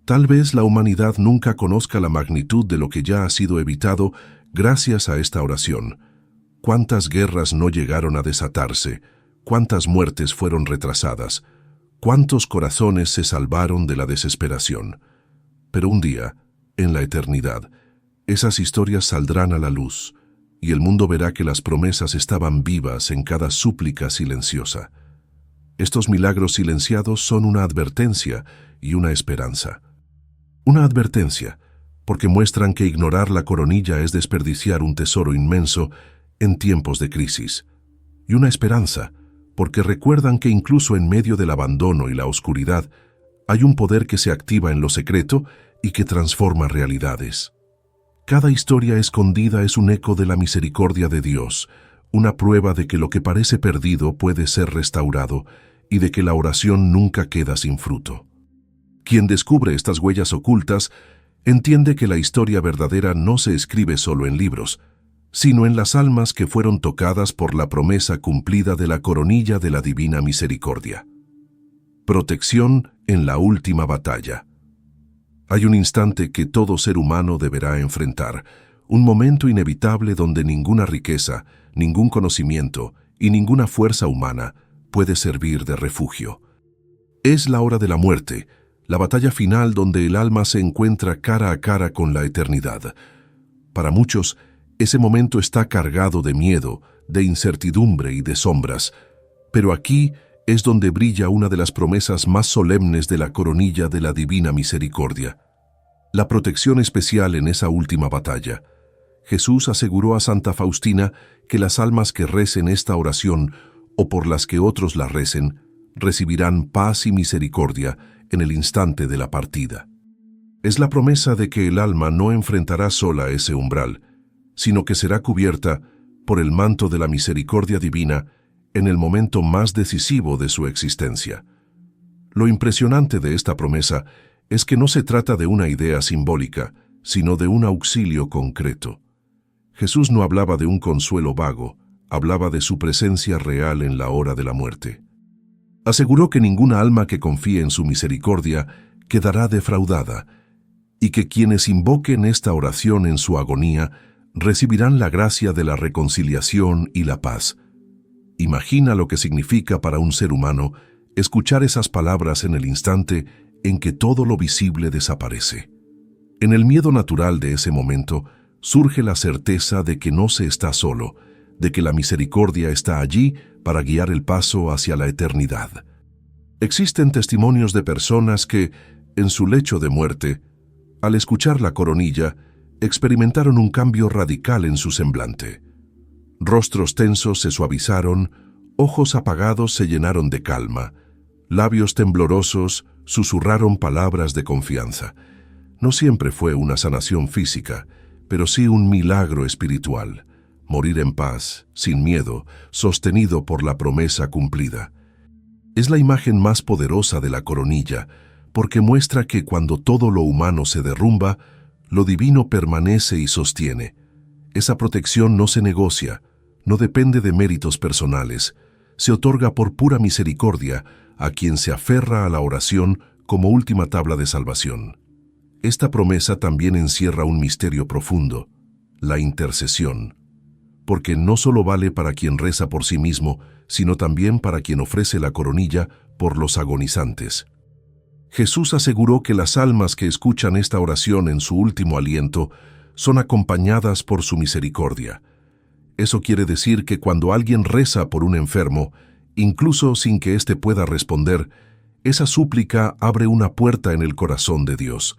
Tal vez la humanidad nunca conozca la magnitud de lo que ya ha sido evitado gracias a esta oración. ¿Cuántas guerras no llegaron a desatarse? ¿Cuántas muertes fueron retrasadas? ¿Cuántos corazones se salvaron de la desesperación? Pero un día, en la eternidad, esas historias saldrán a la luz, y el mundo verá que las promesas estaban vivas en cada súplica silenciosa. Estos milagros silenciados son una advertencia y una esperanza. Una advertencia, porque muestran que ignorar la coronilla es desperdiciar un tesoro inmenso en tiempos de crisis. Y una esperanza, porque recuerdan que incluso en medio del abandono y la oscuridad, hay un poder que se activa en lo secreto y que transforma realidades. Cada historia escondida es un eco de la misericordia de Dios, una prueba de que lo que parece perdido puede ser restaurado y de que la oración nunca queda sin fruto. Quien descubre estas huellas ocultas entiende que la historia verdadera no se escribe solo en libros, sino en las almas que fueron tocadas por la promesa cumplida de la coronilla de la divina misericordia. Protección en la última batalla. Hay un instante que todo ser humano deberá enfrentar, un momento inevitable donde ninguna riqueza, ningún conocimiento y ninguna fuerza humana puede servir de refugio. Es la hora de la muerte, la batalla final donde el alma se encuentra cara a cara con la eternidad. Para muchos, ese momento está cargado de miedo, de incertidumbre y de sombras, pero aquí es donde brilla una de las promesas más solemnes de la coronilla de la divina misericordia. La protección especial en esa última batalla. Jesús aseguró a Santa Faustina que las almas que recen esta oración, o por las que otros la recen, recibirán paz y misericordia en el instante de la partida. Es la promesa de que el alma no enfrentará sola ese umbral, sino que será cubierta por el manto de la misericordia divina en el momento más decisivo de su existencia. Lo impresionante de esta promesa es que no se trata de una idea simbólica, sino de un auxilio concreto. Jesús no hablaba de un consuelo vago, hablaba de su presencia real en la hora de la muerte. Aseguró que ninguna alma que confíe en su misericordia quedará defraudada, y que quienes invoquen esta oración en su agonía recibirán la gracia de la reconciliación y la paz. Imagina lo que significa para un ser humano escuchar esas palabras en el instante en que todo lo visible desaparece. En el miedo natural de ese momento surge la certeza de que no se está solo, de que la misericordia está allí para guiar el paso hacia la eternidad. Existen testimonios de personas que, en su lecho de muerte, al escuchar la coronilla, experimentaron un cambio radical en su semblante. Rostros tensos se suavizaron, ojos apagados se llenaron de calma, labios temblorosos susurraron palabras de confianza. No siempre fue una sanación física, pero sí un milagro espiritual. Morir en paz, sin miedo, sostenido por la promesa cumplida. Es la imagen más poderosa de la coronilla, porque muestra que cuando todo lo humano se derrumba, lo divino permanece y sostiene. Esa protección no se negocia, no depende de méritos personales, se otorga por pura misericordia a quien se aferra a la oración como última tabla de salvación. Esta promesa también encierra un misterio profundo, la intercesión, porque no solo vale para quien reza por sí mismo, sino también para quien ofrece la coronilla por los agonizantes. Jesús aseguró que las almas que escuchan esta oración en su último aliento son acompañadas por su misericordia. Eso quiere decir que cuando alguien reza por un enfermo, incluso sin que éste pueda responder, esa súplica abre una puerta en el corazón de Dios.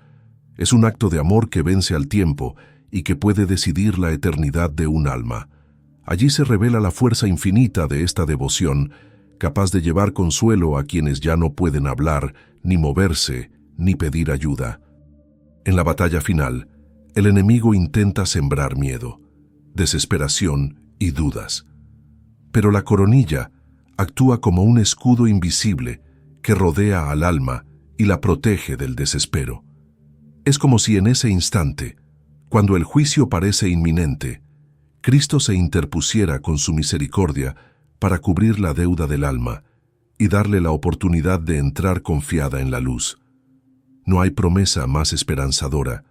Es un acto de amor que vence al tiempo y que puede decidir la eternidad de un alma. Allí se revela la fuerza infinita de esta devoción, capaz de llevar consuelo a quienes ya no pueden hablar, ni moverse, ni pedir ayuda. En la batalla final, el enemigo intenta sembrar miedo, desesperación y dudas. Pero la coronilla actúa como un escudo invisible que rodea al alma y la protege del desespero. Es como si en ese instante, cuando el juicio parece inminente, Cristo se interpusiera con su misericordia para cubrir la deuda del alma y darle la oportunidad de entrar confiada en la luz. No hay promesa más esperanzadora,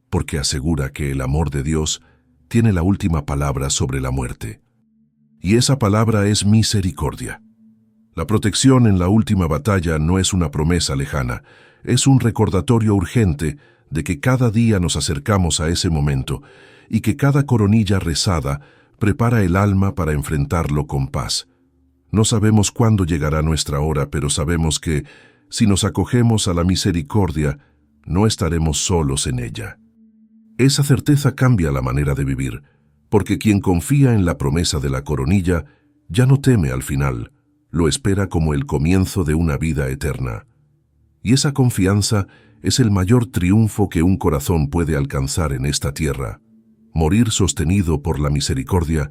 porque asegura que el amor de Dios tiene la última palabra sobre la muerte. Y esa palabra es misericordia. La protección en la última batalla no es una promesa lejana, es un recordatorio urgente de que cada día nos acercamos a ese momento y que cada coronilla rezada prepara el alma para enfrentarlo con paz. No sabemos cuándo llegará nuestra hora, pero sabemos que, si nos acogemos a la misericordia, no estaremos solos en ella. Esa certeza cambia la manera de vivir, porque quien confía en la promesa de la coronilla ya no teme al final, lo espera como el comienzo de una vida eterna. Y esa confianza es el mayor triunfo que un corazón puede alcanzar en esta tierra, morir sostenido por la misericordia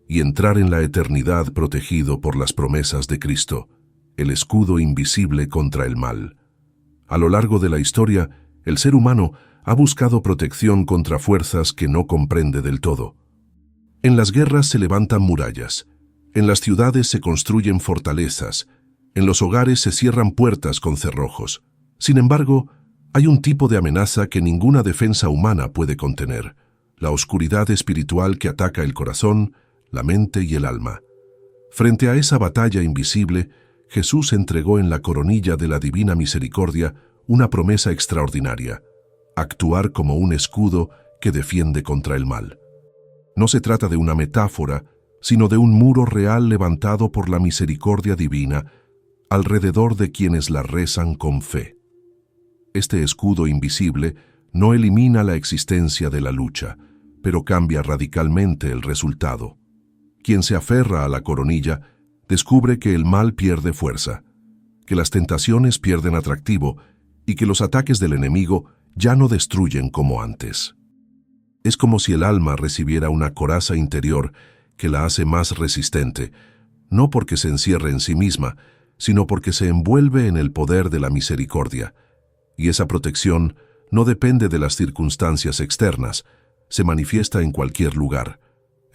y entrar en la eternidad protegido por las promesas de Cristo, el escudo invisible contra el mal. A lo largo de la historia, el ser humano ha buscado protección contra fuerzas que no comprende del todo. En las guerras se levantan murallas, en las ciudades se construyen fortalezas, en los hogares se cierran puertas con cerrojos. Sin embargo, hay un tipo de amenaza que ninguna defensa humana puede contener: la oscuridad espiritual que ataca el corazón, la mente y el alma. Frente a esa batalla invisible, Jesús entregó en la coronilla de la divina misericordia una promesa extraordinaria: actuar como un escudo que defiende contra el mal. No se trata de una metáfora, sino de un muro real levantado por la misericordia divina alrededor de quienes la rezan con fe. Este escudo invisible no elimina la existencia de la lucha, pero cambia radicalmente el resultado. Quien se aferra a la coronilla descubre que el mal pierde fuerza, que las tentaciones pierden atractivo y que los ataques del enemigo ya no destruyen como antes. Es como si el alma recibiera una coraza interior que la hace más resistente, no porque se encierre en sí misma, sino porque se envuelve en el poder de la misericordia. Y esa protección no depende de las circunstancias externas, se manifiesta en cualquier lugar: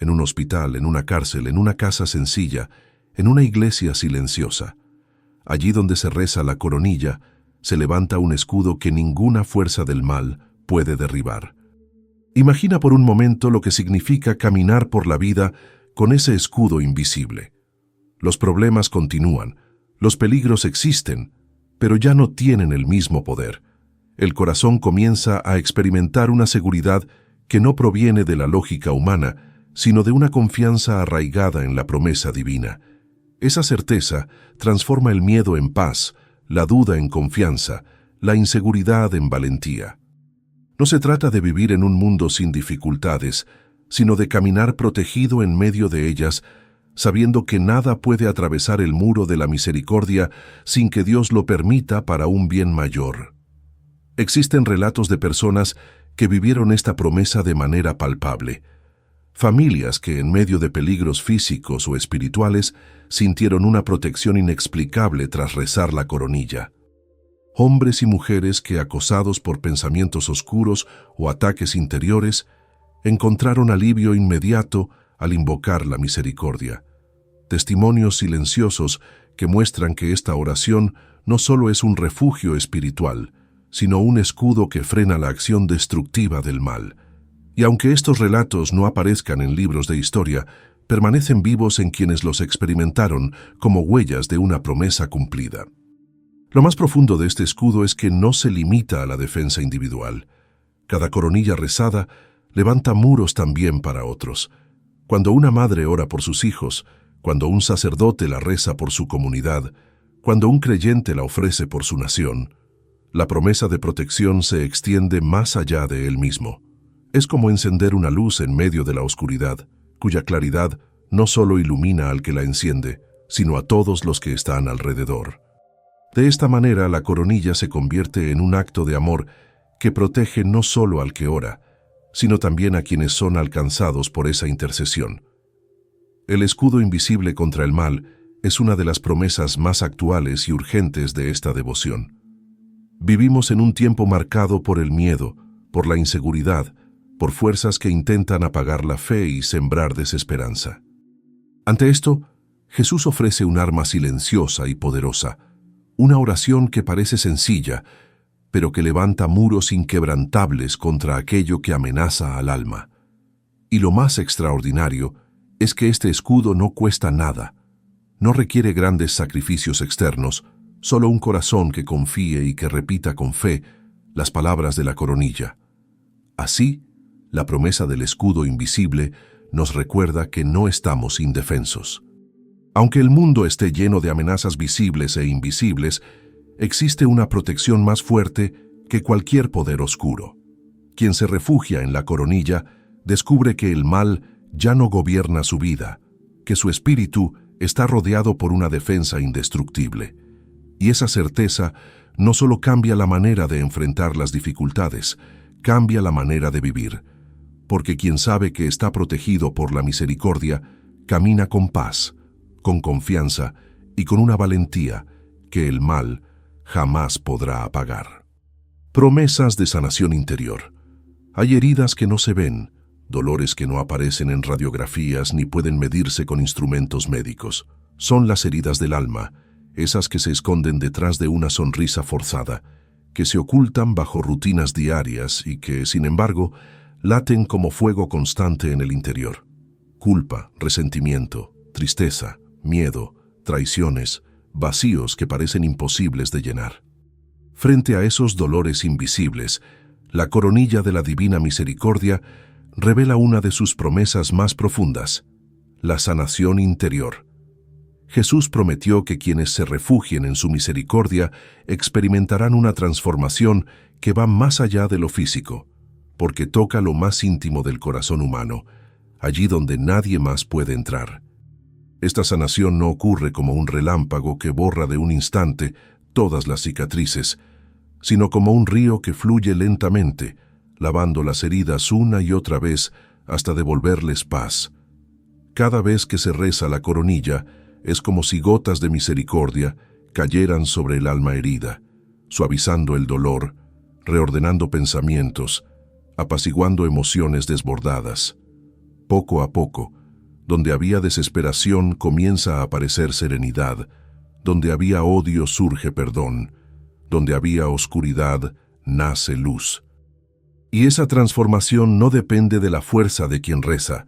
en un hospital, en una cárcel, en una casa sencilla, en una iglesia silenciosa. Allí donde se reza la coronilla, se levanta un escudo que ninguna fuerza del mal puede derribar. Imagina por un momento lo que significa caminar por la vida con ese escudo invisible. Los problemas continúan, los peligros existen, pero ya no tienen el mismo poder. El corazón comienza a experimentar una seguridad que no proviene de la lógica humana, sino de una confianza arraigada en la promesa divina. Esa certeza transforma el miedo en paz, la duda en confianza, la inseguridad en valentía. No se trata de vivir en un mundo sin dificultades, sino de caminar protegido en medio de ellas, sabiendo que nada puede atravesar el muro de la misericordia sin que Dios lo permita para un bien mayor. Existen relatos de personas que vivieron esta promesa de manera palpable. Familias que en medio de peligros físicos o espirituales sintieron una protección inexplicable tras rezar la coronilla. Hombres y mujeres que, acosados por pensamientos oscuros o ataques interiores, encontraron alivio inmediato al invocar la misericordia. Testimonios silenciosos que muestran que esta oración no solo es un refugio espiritual, sino un escudo que frena la acción destructiva del mal. Y aunque estos relatos no aparezcan en libros de historia, permanecen vivos en quienes los experimentaron como huellas de una promesa cumplida. Lo más profundo de este escudo es que no se limita a la defensa individual. Cada coronilla rezada levanta muros también para otros. Cuando una madre ora por sus hijos, cuando un sacerdote la reza por su comunidad, cuando un creyente la ofrece por su nación, la promesa de protección se extiende más allá de él mismo. Es como encender una luz en medio de la oscuridad, cuya claridad no solo ilumina al que la enciende, sino a todos los que están alrededor. De esta manera, la coronilla se convierte en un acto de amor que protege no solo al que ora, sino también a quienes son alcanzados por esa intercesión. El escudo invisible contra el mal es una de las promesas más actuales y urgentes de esta devoción. Vivimos en un tiempo marcado por el miedo, por la inseguridad, por fuerzas que intentan apagar la fe y sembrar desesperanza. Ante esto, Jesús ofrece un arma silenciosa y poderosa, una oración que parece sencilla, pero que levanta muros inquebrantables contra aquello que amenaza al alma. Y lo más extraordinario es que este escudo no cuesta nada, no requiere grandes sacrificios externos, solo un corazón que confíe y que repita con fe las palabras de la coronilla. Así, la promesa del escudo invisible nos recuerda que no estamos indefensos. Aunque el mundo esté lleno de amenazas visibles e invisibles, existe una protección más fuerte que cualquier poder oscuro. Quien se refugia en la coronilla descubre que el mal ya no gobierna su vida, que su espíritu está rodeado por una defensa indestructible. Y esa certeza no solo cambia la manera de enfrentar las dificultades, cambia la manera de vivir, porque quien sabe que está protegido por la misericordia, camina con paz, con confianza y con una valentía que el mal jamás podrá apagar. Promesas de sanación interior. Hay heridas que no se ven, dolores que no aparecen en radiografías ni pueden medirse con instrumentos médicos. Son las heridas del alma, esas que se esconden detrás de una sonrisa forzada, que se ocultan bajo rutinas diarias y que, sin embargo, laten como fuego constante en el interior. Culpa, resentimiento, tristeza, miedo, traiciones, vacíos que parecen imposibles de llenar. Frente a esos dolores invisibles, la coronilla de la Divina Misericordia revela una de sus promesas más profundas, la sanación interior. Jesús prometió que quienes se refugien en su misericordia experimentarán una transformación que va más allá de lo físico, porque toca lo más íntimo del corazón humano, allí donde nadie más puede entrar. Esta sanación no ocurre como un relámpago que borra de un instante todas las cicatrices, sino como un río que fluye lentamente, lavando las heridas una y otra vez hasta devolverles paz. Cada vez que se reza la coronilla, es como si gotas de misericordia cayeran sobre el alma herida, suavizando el dolor, reordenando pensamientos, apaciguando emociones desbordadas. Poco a poco, donde había desesperación comienza a aparecer serenidad, donde había odio surge perdón, donde había oscuridad nace luz. Y esa transformación no depende de la fuerza de quien reza,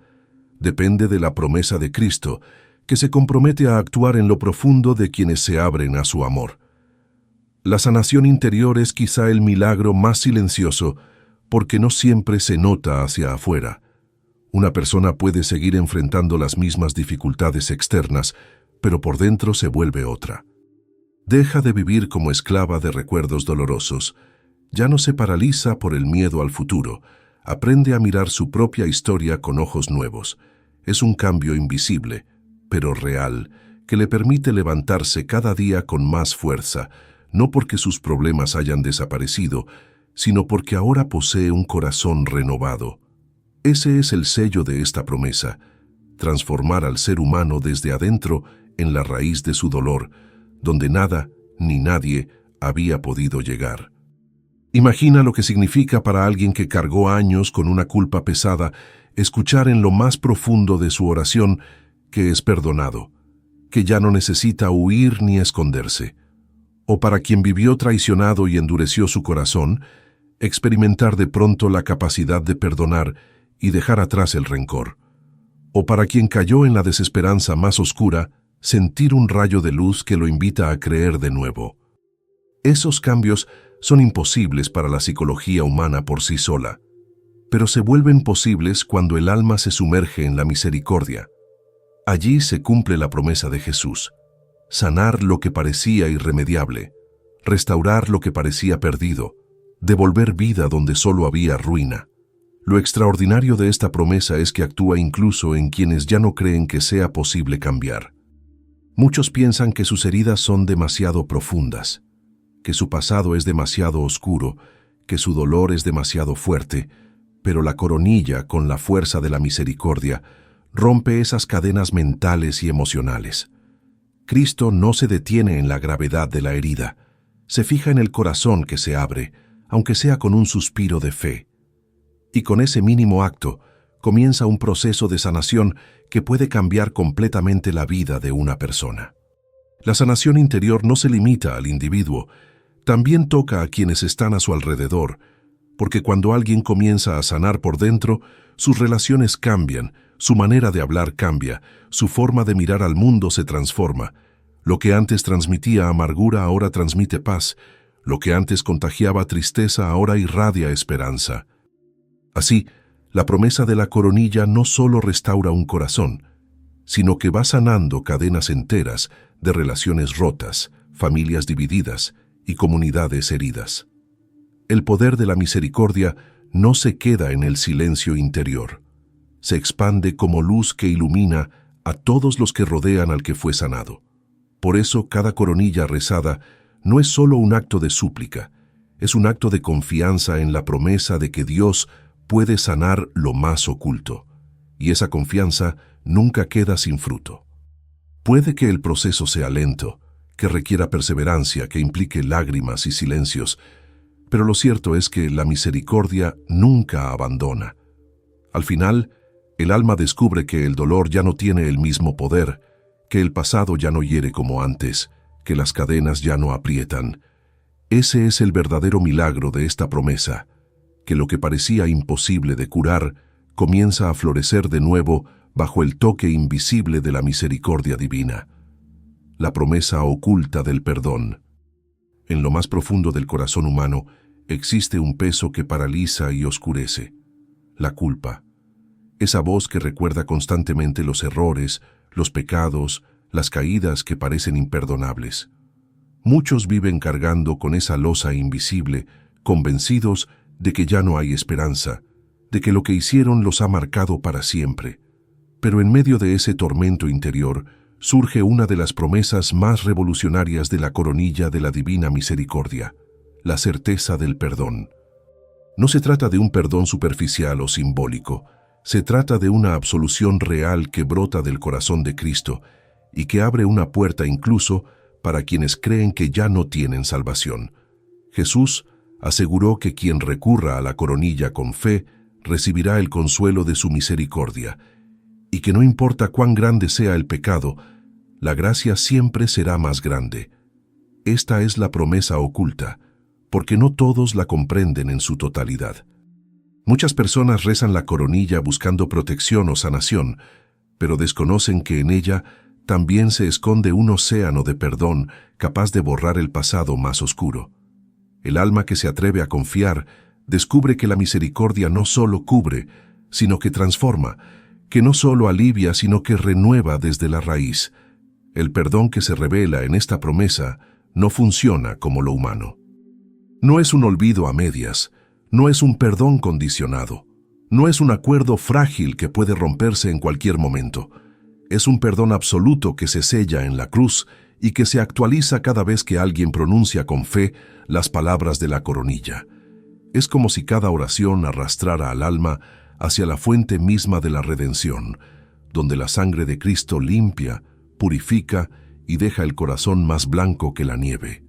depende de la promesa de Cristo, que se compromete a actuar en lo profundo de quienes se abren a su amor. La sanación interior es quizá el milagro más silencioso, porque no siempre se nota hacia afuera. Una persona puede seguir enfrentando las mismas dificultades externas, pero por dentro se vuelve otra. Deja de vivir como esclava de recuerdos dolorosos. Ya no se paraliza por el miedo al futuro. Aprende a mirar su propia historia con ojos nuevos. Es un cambio invisible, pero real, que le permite levantarse cada día con más fuerza, no porque sus problemas hayan desaparecido, sino porque ahora posee un corazón renovado. Ese es el sello de esta promesa, transformar al ser humano desde adentro en la raíz de su dolor, donde nada ni nadie había podido llegar. Imagina lo que significa para alguien que cargó años con una culpa pesada escuchar en lo más profundo de su oración que es perdonado, que ya no necesita huir ni esconderse. O para quien vivió traicionado y endureció su corazón, experimentar de pronto la capacidad de perdonar y dejar atrás el rencor. O para quien cayó en la desesperanza más oscura, sentir un rayo de luz que lo invita a creer de nuevo. Esos cambios son imposibles para la psicología humana por sí sola, pero se vuelven posibles cuando el alma se sumerge en la misericordia. Allí se cumple la promesa de Jesús: sanar lo que parecía irremediable, restaurar lo que parecía perdido, devolver vida donde solo había ruina. Lo extraordinario de esta promesa es que actúa incluso en quienes ya no creen que sea posible cambiar. Muchos piensan que sus heridas son demasiado profundas, que su pasado es demasiado oscuro, que su dolor es demasiado fuerte, pero la coronilla, con la fuerza de la misericordia, rompe esas cadenas mentales y emocionales. Cristo no se detiene en la gravedad de la herida, se fija en el corazón que se abre, aunque sea con un suspiro de fe. Y con ese mínimo acto comienza un proceso de sanación que puede cambiar completamente la vida de una persona. La sanación interior no se limita al individuo, también toca a quienes están a su alrededor, porque cuando alguien comienza a sanar por dentro, sus relaciones cambian, su manera de hablar cambia, su forma de mirar al mundo se transforma. Lo que antes transmitía amargura ahora transmite paz, lo que antes contagiaba tristeza ahora irradia esperanza. Así, la promesa de la coronilla no solo restaura un corazón, sino que va sanando cadenas enteras de relaciones rotas, familias divididas y comunidades heridas. El poder de la misericordia no se queda en el silencio interior. Se expande como luz que ilumina a todos los que rodean al que fue sanado. Por eso cada coronilla rezada no es solo un acto de súplica, es un acto de confianza en la promesa de que Dios puede sanar lo más oculto, y esa confianza nunca queda sin fruto. Puede que el proceso sea lento, que requiera perseverancia, que implique lágrimas y silencios, pero lo cierto es que la misericordia nunca abandona. Al final, el alma descubre que el dolor ya no tiene el mismo poder, que el pasado ya no hiere como antes, que las cadenas ya no aprietan. Ese es el verdadero milagro de esta promesa, que lo que parecía imposible de curar comienza a florecer de nuevo bajo el toque invisible de la misericordia divina. La promesa oculta del perdón. En lo más profundo del corazón humano existe un peso que paraliza y oscurece: la culpa. Esa voz que recuerda constantemente los errores, los pecados, las caídas que parecen imperdonables. Muchos viven cargando con esa losa invisible, convencidos de que ya no hay esperanza, de que lo que hicieron los ha marcado para siempre. Pero en medio de ese tormento interior surge una de las promesas más revolucionarias de la coronilla de la Divina Misericordia: la certeza del perdón. No se trata de un perdón superficial o simbólico, se trata de una absolución real que brota del corazón de Cristo y que abre una puerta incluso para quienes creen que ya no tienen salvación. Jesús aseguró que quien recurra a la coronilla con fe recibirá el consuelo de su misericordia, y que no importa cuán grande sea el pecado, la gracia siempre será más grande. Esta es la promesa oculta, porque no todos la comprenden en su totalidad. Muchas personas rezan la coronilla buscando protección o sanación, pero desconocen que en ella también se esconde un océano de perdón capaz de borrar el pasado más oscuro. El alma que se atreve a confiar descubre que la misericordia no solo cubre, sino que transforma, que no solo alivia, sino que renueva desde la raíz. El perdón que se revela en esta promesa no funciona como lo humano. No es un olvido a medias, no es un perdón condicionado, no es un acuerdo frágil que puede romperse en cualquier momento. Es un perdón absoluto que se sella en la cruz y que se actualiza cada vez que alguien pronuncia con fe las palabras de la coronilla. Es como si cada oración arrastrara al alma hacia la fuente misma de la redención, donde la sangre de Cristo limpia, purifica y deja el corazón más blanco que la nieve.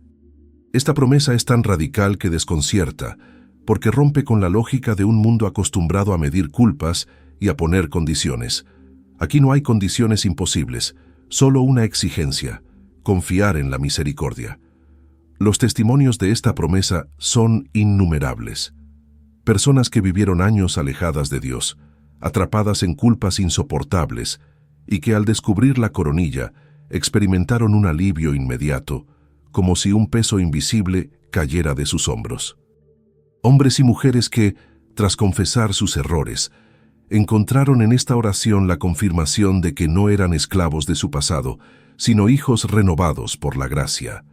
Esta promesa es tan radical que desconcierta, porque rompe con la lógica de un mundo acostumbrado a medir culpas y a poner condiciones. Aquí no hay condiciones imposibles, solo una exigencia: confiar en la misericordia. Los testimonios de esta promesa son innumerables. Personas que vivieron años alejadas de Dios, atrapadas en culpas insoportables, y que al descubrir la coronilla experimentaron un alivio inmediato, como si un peso invisible cayera de sus hombros. Hombres y mujeres que, tras confesar sus errores, encontraron en esta oración la confirmación de que no eran esclavos de su pasado, sino hijos renovados por la gracia.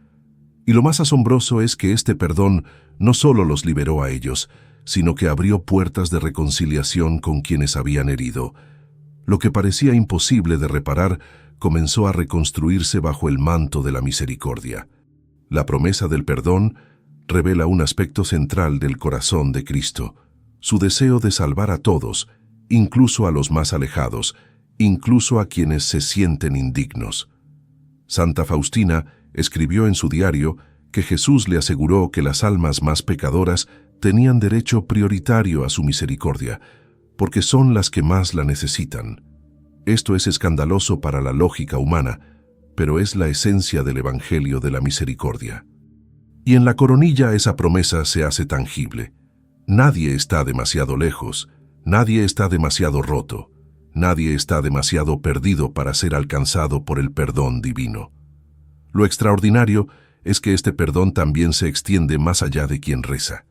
Y lo más asombroso es que este perdón no solo los liberó a ellos, sino que abrió puertas de reconciliación con quienes habían herido. Lo que parecía imposible de reparar comenzó a reconstruirse bajo el manto de la misericordia. La promesa del perdón revela un aspecto central del corazón de Cristo, su deseo de salvar a todos, incluso a los más alejados, incluso a quienes se sienten indignos. Santa Faustina escribió en su diario que Jesús le aseguró que las almas más pecadoras tenían derecho prioritario a su misericordia, porque son las que más la necesitan. Esto es escandaloso para la lógica humana, pero es la esencia del Evangelio de la misericordia. Y en la coronilla esa promesa se hace tangible. Nadie está demasiado lejos, nadie está demasiado roto, nadie está demasiado perdido para ser alcanzado por el perdón divino. Lo extraordinario es que este perdón también se extiende más allá de quien reza.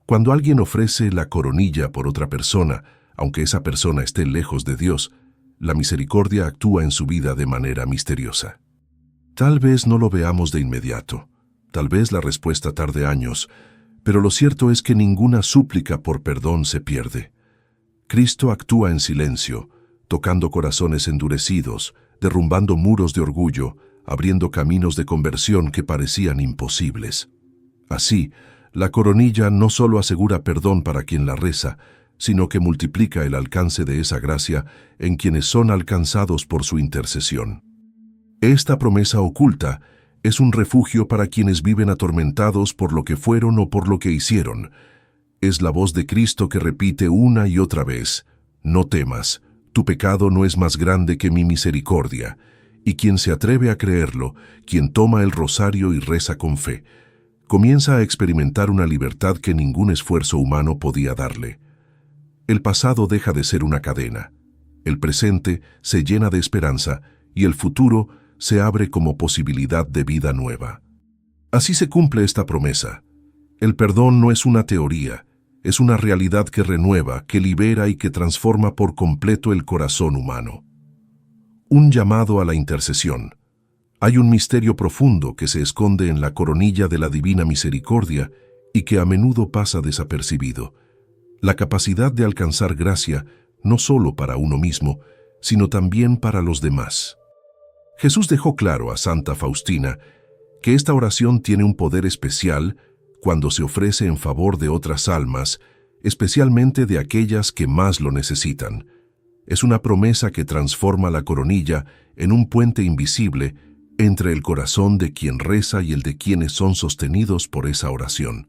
Cuando alguien ofrece la coronilla por otra persona, aunque esa persona esté lejos de Dios, la misericordia actúa en su vida de manera misteriosa. Tal vez no lo veamos de inmediato, tal vez la respuesta tarde años, pero lo cierto es que ninguna súplica por perdón se pierde. Cristo actúa en silencio, tocando corazones endurecidos, derrumbando muros de orgullo, abriendo caminos de conversión que parecían imposibles. Así, la coronilla no solo asegura perdón para quien la reza, sino que multiplica el alcance de esa gracia en quienes son alcanzados por su intercesión. Esta promesa oculta es un refugio para quienes viven atormentados por lo que fueron o por lo que hicieron. Es la voz de Cristo que repite una y otra vez: no temas, tu pecado no es más grande que mi misericordia. Y quien se atreve a creerlo, quien toma el rosario y reza con fe, comienza a experimentar una libertad que ningún esfuerzo humano podía darle. El pasado deja de ser una cadena, el presente se llena de esperanza y el futuro se abre como posibilidad de vida nueva. Así se cumple esta promesa. El perdón no es una teoría, es una realidad que renueva, que libera y que transforma por completo el corazón humano. Un llamado a la intercesión. Hay un misterio profundo que se esconde en la coronilla de la divina misericordia y que a menudo pasa desapercibido. La capacidad de alcanzar gracia no solo para uno mismo, sino también para los demás. Jesús dejó claro a Santa Faustina que esta oración tiene un poder especial cuando se ofrece en favor de otras almas, especialmente de aquellas que más lo necesitan. Es una promesa que transforma la coronilla en un puente invisible entre el corazón de quien reza y el de quienes son sostenidos por esa oración.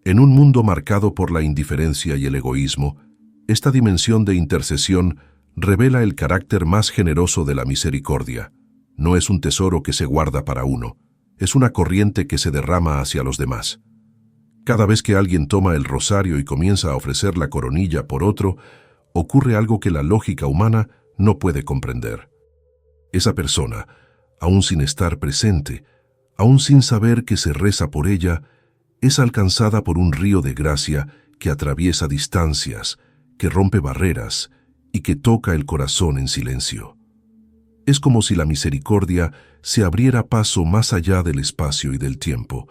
En un mundo marcado por la indiferencia y el egoísmo, esta dimensión de intercesión revela el carácter más generoso de la misericordia. No es un tesoro que se guarda para uno, es una corriente que se derrama hacia los demás. Cada vez que alguien toma el rosario y comienza a ofrecer la coronilla por otro, ocurre algo que la lógica humana no puede comprender. Esa persona, aún sin estar presente, aún sin saber que se reza por ella, es alcanzada por un río de gracia que atraviesa distancias, que rompe barreras y que toca el corazón en silencio. Es como si la misericordia se abriera paso más allá del espacio y del tiempo,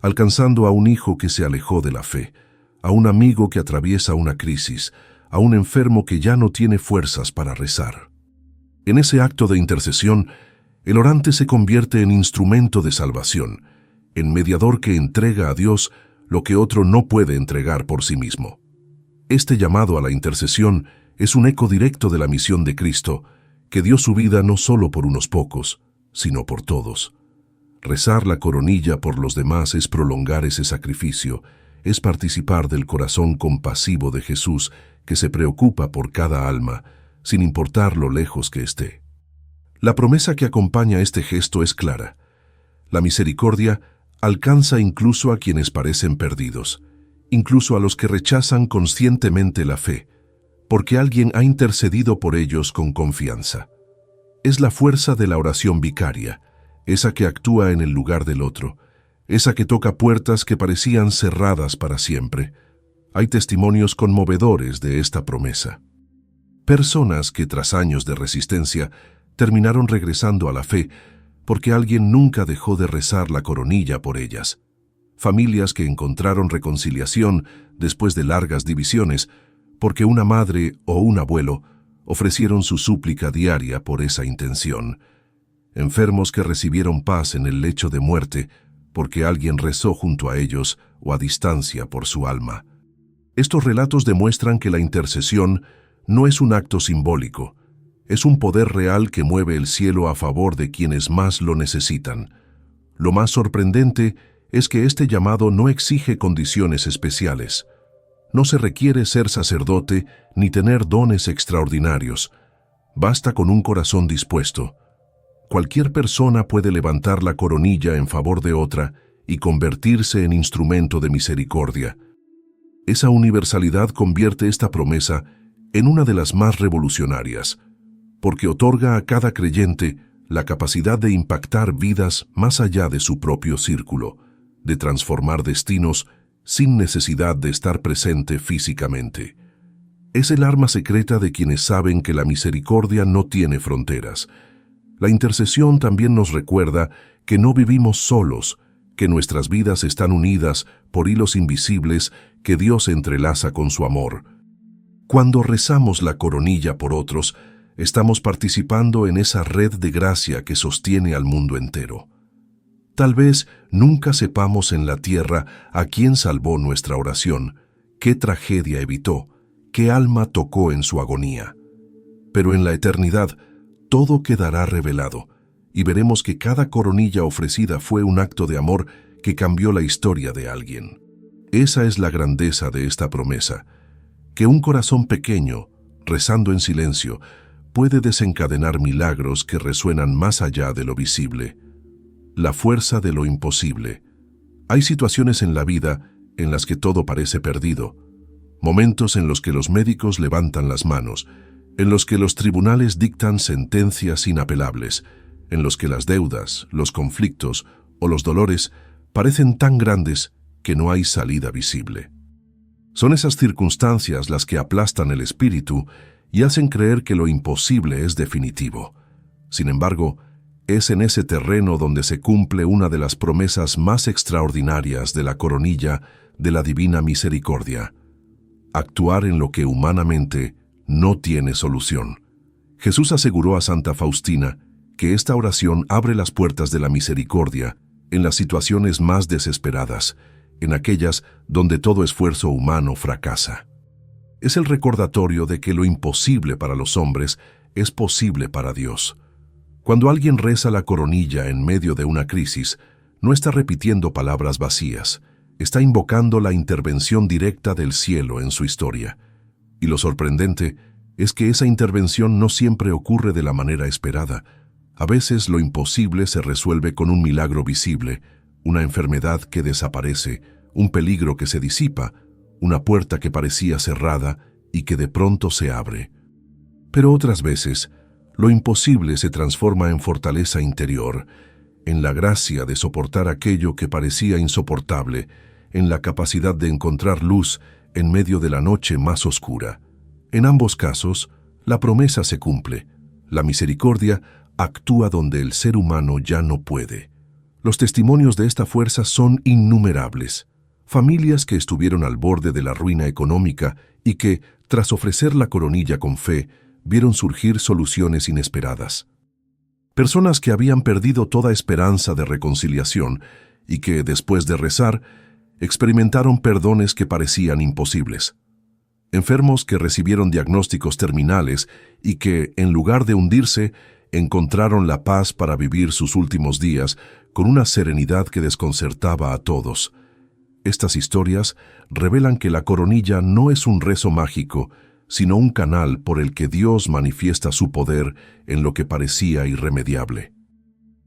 alcanzando a un hijo que se alejó de la fe, a un amigo que atraviesa una crisis, a un enfermo que ya no tiene fuerzas para rezar. En ese acto de intercesión, el orante se convierte en instrumento de salvación, en mediador que entrega a Dios lo que otro no puede entregar por sí mismo. Este llamado a la intercesión es un eco directo de la misión de Cristo, que dio su vida no solo por unos pocos, sino por todos. Rezar la coronilla por los demás es prolongar ese sacrificio, es participar del corazón compasivo de Jesús que se preocupa por cada alma, sin importar lo lejos que esté. La promesa que acompaña este gesto es clara. La misericordia alcanza incluso a quienes parecen perdidos, incluso a los que rechazan conscientemente la fe, porque alguien ha intercedido por ellos con confianza. Es la fuerza de la oración vicaria, esa que actúa en el lugar del otro, esa que toca puertas que parecían cerradas para siempre. Hay testimonios conmovedores de esta promesa. Personas que tras años de resistencia terminaron regresando a la fe porque alguien nunca dejó de rezar la coronilla por ellas. Familias que encontraron reconciliación después de largas divisiones porque una madre o un abuelo ofrecieron su súplica diaria por esa intención. Enfermos que recibieron paz en el lecho de muerte porque alguien rezó junto a ellos o a distancia por su alma. Estos relatos demuestran que la intercesión no es un acto simbólico, es un poder real que mueve el cielo a favor de quienes más lo necesitan. Lo más sorprendente es que este llamado no exige condiciones especiales. No se requiere ser sacerdote ni tener dones extraordinarios. Basta con un corazón dispuesto. Cualquier persona puede levantar la coronilla en favor de otra y convertirse en instrumento de misericordia. Esa universalidad convierte esta promesa en una de las más revolucionarias, porque otorga a cada creyente la capacidad de impactar vidas más allá de su propio círculo, de transformar destinos sin necesidad de estar presente físicamente. Es el arma secreta de quienes saben que la misericordia no tiene fronteras. La intercesión también nos recuerda que no vivimos solos, que nuestras vidas están unidas por hilos invisibles que Dios entrelaza con su amor. Cuando rezamos la coronilla por otros, estamos participando en esa red de gracia que sostiene al mundo entero. Tal vez nunca sepamos en la tierra a quién salvó nuestra oración, qué tragedia evitó, qué alma tocó en su agonía. Pero en la eternidad, todo quedará revelado, y veremos que cada coronilla ofrecida fue un acto de amor que cambió la historia de alguien. Esa es la grandeza de esta promesa, que un corazón pequeño, rezando en silencio, puede desencadenar milagros que resuenan más allá de lo visible. La fuerza de lo imposible. Hay situaciones en la vida en las que todo parece perdido, momentos en los que los médicos levantan las manos, en los que los tribunales dictan sentencias inapelables, en los que las deudas, los conflictos o los dolores parecen tan grandes que no hay salida visible. Son esas circunstancias las que aplastan el espíritu y hacen creer que lo imposible es definitivo. Sin embargo, es en ese terreno donde se cumple una de las promesas más extraordinarias de la coronilla de la Divina Misericordia: actuar en lo que humanamente no tiene solución. Jesús aseguró a Santa Faustina que esta oración abre las puertas de la misericordia en las situaciones más desesperadas, en aquellas donde todo esfuerzo humano fracasa. Es el recordatorio de que lo imposible para los hombres es posible para Dios. Cuando alguien reza la coronilla en medio de una crisis, no está repitiendo palabras vacías, está invocando la intervención directa del cielo en su historia. Y lo sorprendente es que esa intervención no siempre ocurre de la manera esperada. A veces lo imposible se resuelve con un milagro visible, una enfermedad que desaparece, un peligro que se disipa, una puerta que parecía cerrada y que de pronto se abre. Pero otras veces, lo imposible se transforma en fortaleza interior, en la gracia de soportar aquello que parecía insoportable, en la capacidad de encontrar luz en medio de la noche más oscura. En ambos casos, la promesa se cumple. La misericordia actúa donde el ser humano ya no puede. Los testimonios de esta fuerza son innumerables. Familias que estuvieron al borde de la ruina económica y que, tras ofrecer la coronilla con fe, vieron surgir soluciones inesperadas. Personas que habían perdido toda esperanza de reconciliación y que, después de rezar, experimentaron perdones que parecían imposibles. Enfermos que recibieron diagnósticos terminales y que, en lugar de hundirse, encontraron la paz para vivir sus últimos días con una serenidad que desconcertaba a todos. Estas historias revelan que la coronilla no es un rezo mágico, sino un canal por el que Dios manifiesta su poder en lo que parecía irremediable.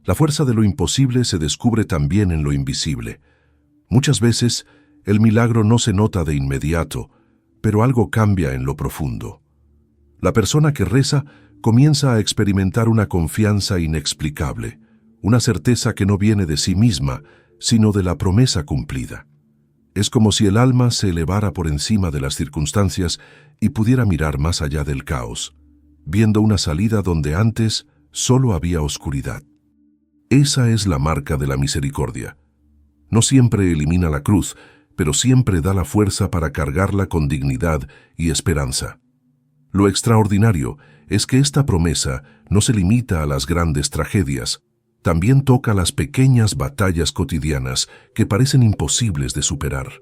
La fuerza de lo imposible se descubre también en lo invisible. Muchas veces, el milagro no se nota de inmediato, pero algo cambia en lo profundo. La persona que reza comienza a experimentar una confianza inexplicable, una certeza que no viene de sí misma, sino de la promesa cumplida. Es como si el alma se elevara por encima de las circunstancias y pudiera mirar más allá del caos, viendo una salida donde antes solo había oscuridad. Esa es la marca de la misericordia. No siempre elimina la cruz, pero siempre da la fuerza para cargarla con dignidad y esperanza. Lo extraordinario es que esta promesa no se limita a las grandes tragedias, también toca las pequeñas batallas cotidianas que parecen imposibles de superar.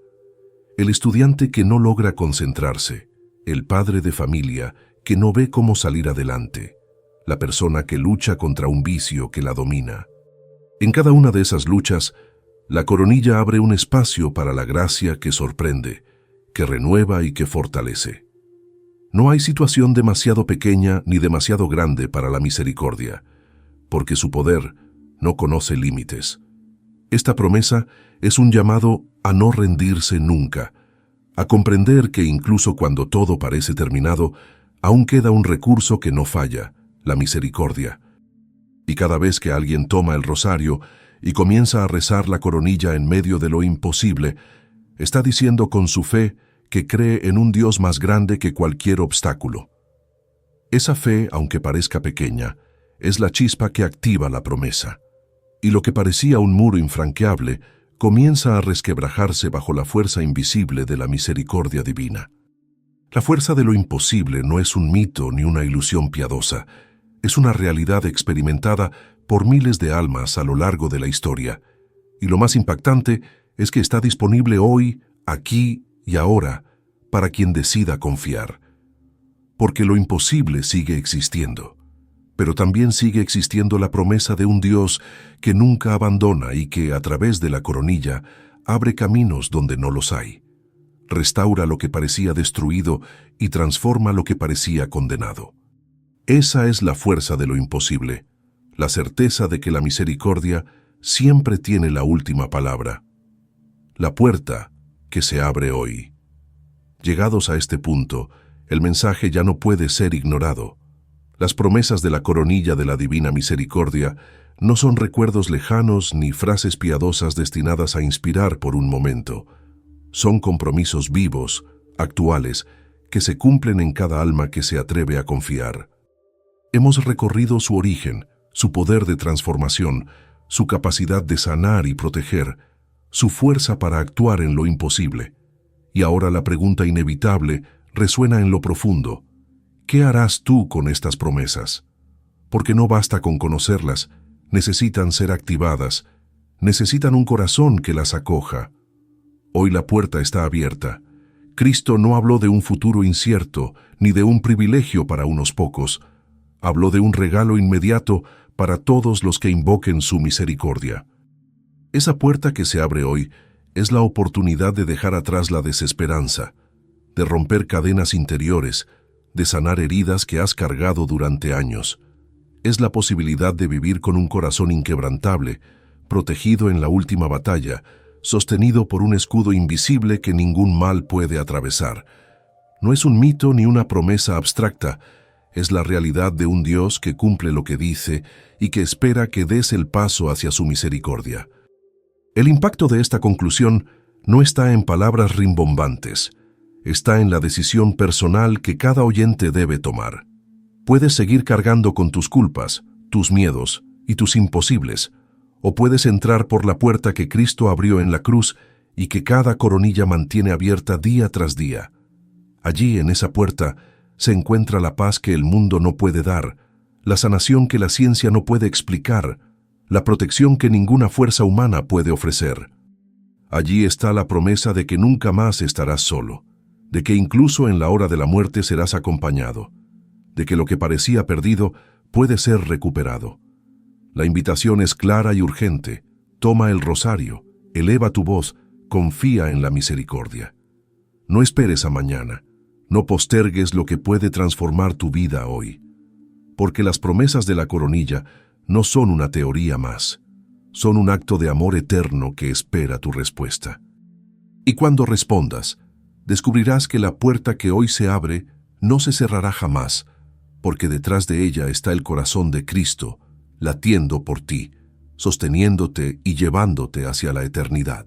El estudiante que no logra concentrarse, el padre de familia que no ve cómo salir adelante, la persona que lucha contra un vicio que la domina. En cada una de esas luchas, la coronilla abre un espacio para la gracia que sorprende, que renueva y que fortalece. No hay situación demasiado pequeña ni demasiado grande para la misericordia, porque su poder no conoce límites. Esta promesa es un llamado a no rendirse nunca, a comprender que incluso cuando todo parece terminado, aún queda un recurso que no falla, la misericordia. Y cada vez que alguien toma el rosario y comienza a rezar la coronilla en medio de lo imposible, está diciendo con su fe que cree en un Dios más grande que cualquier obstáculo. Esa fe, aunque parezca pequeña, es la chispa que activa la promesa. Y lo que parecía un muro infranqueable comienza a resquebrajarse bajo la fuerza invisible de la misericordia divina. La fuerza de lo imposible no es un mito ni una ilusión piadosa, es una realidad experimentada por miles de almas a lo largo de la historia. Y lo más impactante es que está disponible hoy, aquí y ahora, para quien decida confiar. Porque lo imposible sigue existiendo. Pero también sigue existiendo la promesa de un Dios que nunca abandona y que, a través de la coronilla, abre caminos donde no los hay. Restaura lo que parecía destruido y transforma lo que parecía condenado. Esa es la fuerza de lo imposible, la certeza de que la misericordia siempre tiene la última palabra. La puerta que se abre hoy. Llegados a este punto, el mensaje ya no puede ser ignorado. Las promesas de la coronilla de la Divina Misericordia no son recuerdos lejanos ni frases piadosas destinadas a inspirar por un momento. Son compromisos vivos, actuales, que se cumplen en cada alma que se atreve a confiar. Hemos recorrido su origen, su poder de transformación, su capacidad de sanar y proteger, su fuerza para actuar en lo imposible. Y ahora la pregunta inevitable resuena en lo profundo. ¿Qué harás tú con estas promesas? Porque no basta con conocerlas, necesitan ser activadas, necesitan un corazón que las acoja. Hoy la puerta está abierta. Cristo no habló de un futuro incierto, ni de un privilegio para unos pocos. Habló de un regalo inmediato para todos los que invoquen su misericordia. Esa puerta que se abre hoy es la oportunidad de dejar atrás la desesperanza, de romper cadenas interiores, de sanar heridas que has cargado durante años. Es la posibilidad de vivir con un corazón inquebrantable, protegido en la última batalla, sostenido por un escudo invisible que ningún mal puede atravesar. No es un mito ni una promesa abstracta, es la realidad de un Dios que cumple lo que dice y que espera que des el paso hacia su misericordia. El impacto de esta conclusión no está en palabras rimbombantes, está en la decisión personal que cada oyente debe tomar. Puedes seguir cargando con tus culpas, tus miedos y tus imposibles, o puedes entrar por la puerta que Cristo abrió en la cruz y que cada coronilla mantiene abierta día tras día. Allí, en esa puerta, se encuentra la paz que el mundo no puede dar, la sanación que la ciencia no puede explicar, la protección que ninguna fuerza humana puede ofrecer. Allí está la promesa de que nunca más estarás solo, de que incluso en la hora de la muerte serás acompañado, de que lo que parecía perdido puede ser recuperado. La invitación es clara y urgente. Toma el rosario, eleva tu voz, confía en la misericordia. No esperes a mañana, no postergues lo que puede transformar tu vida hoy, porque las promesas de la coronilla no son una teoría más, son un acto de amor eterno que espera tu respuesta. Y cuando respondas, descubrirás que la puerta que hoy se abre no se cerrará jamás, porque detrás de ella está el corazón de Cristo, latiendo por ti, sosteniéndote y llevándote hacia la eternidad.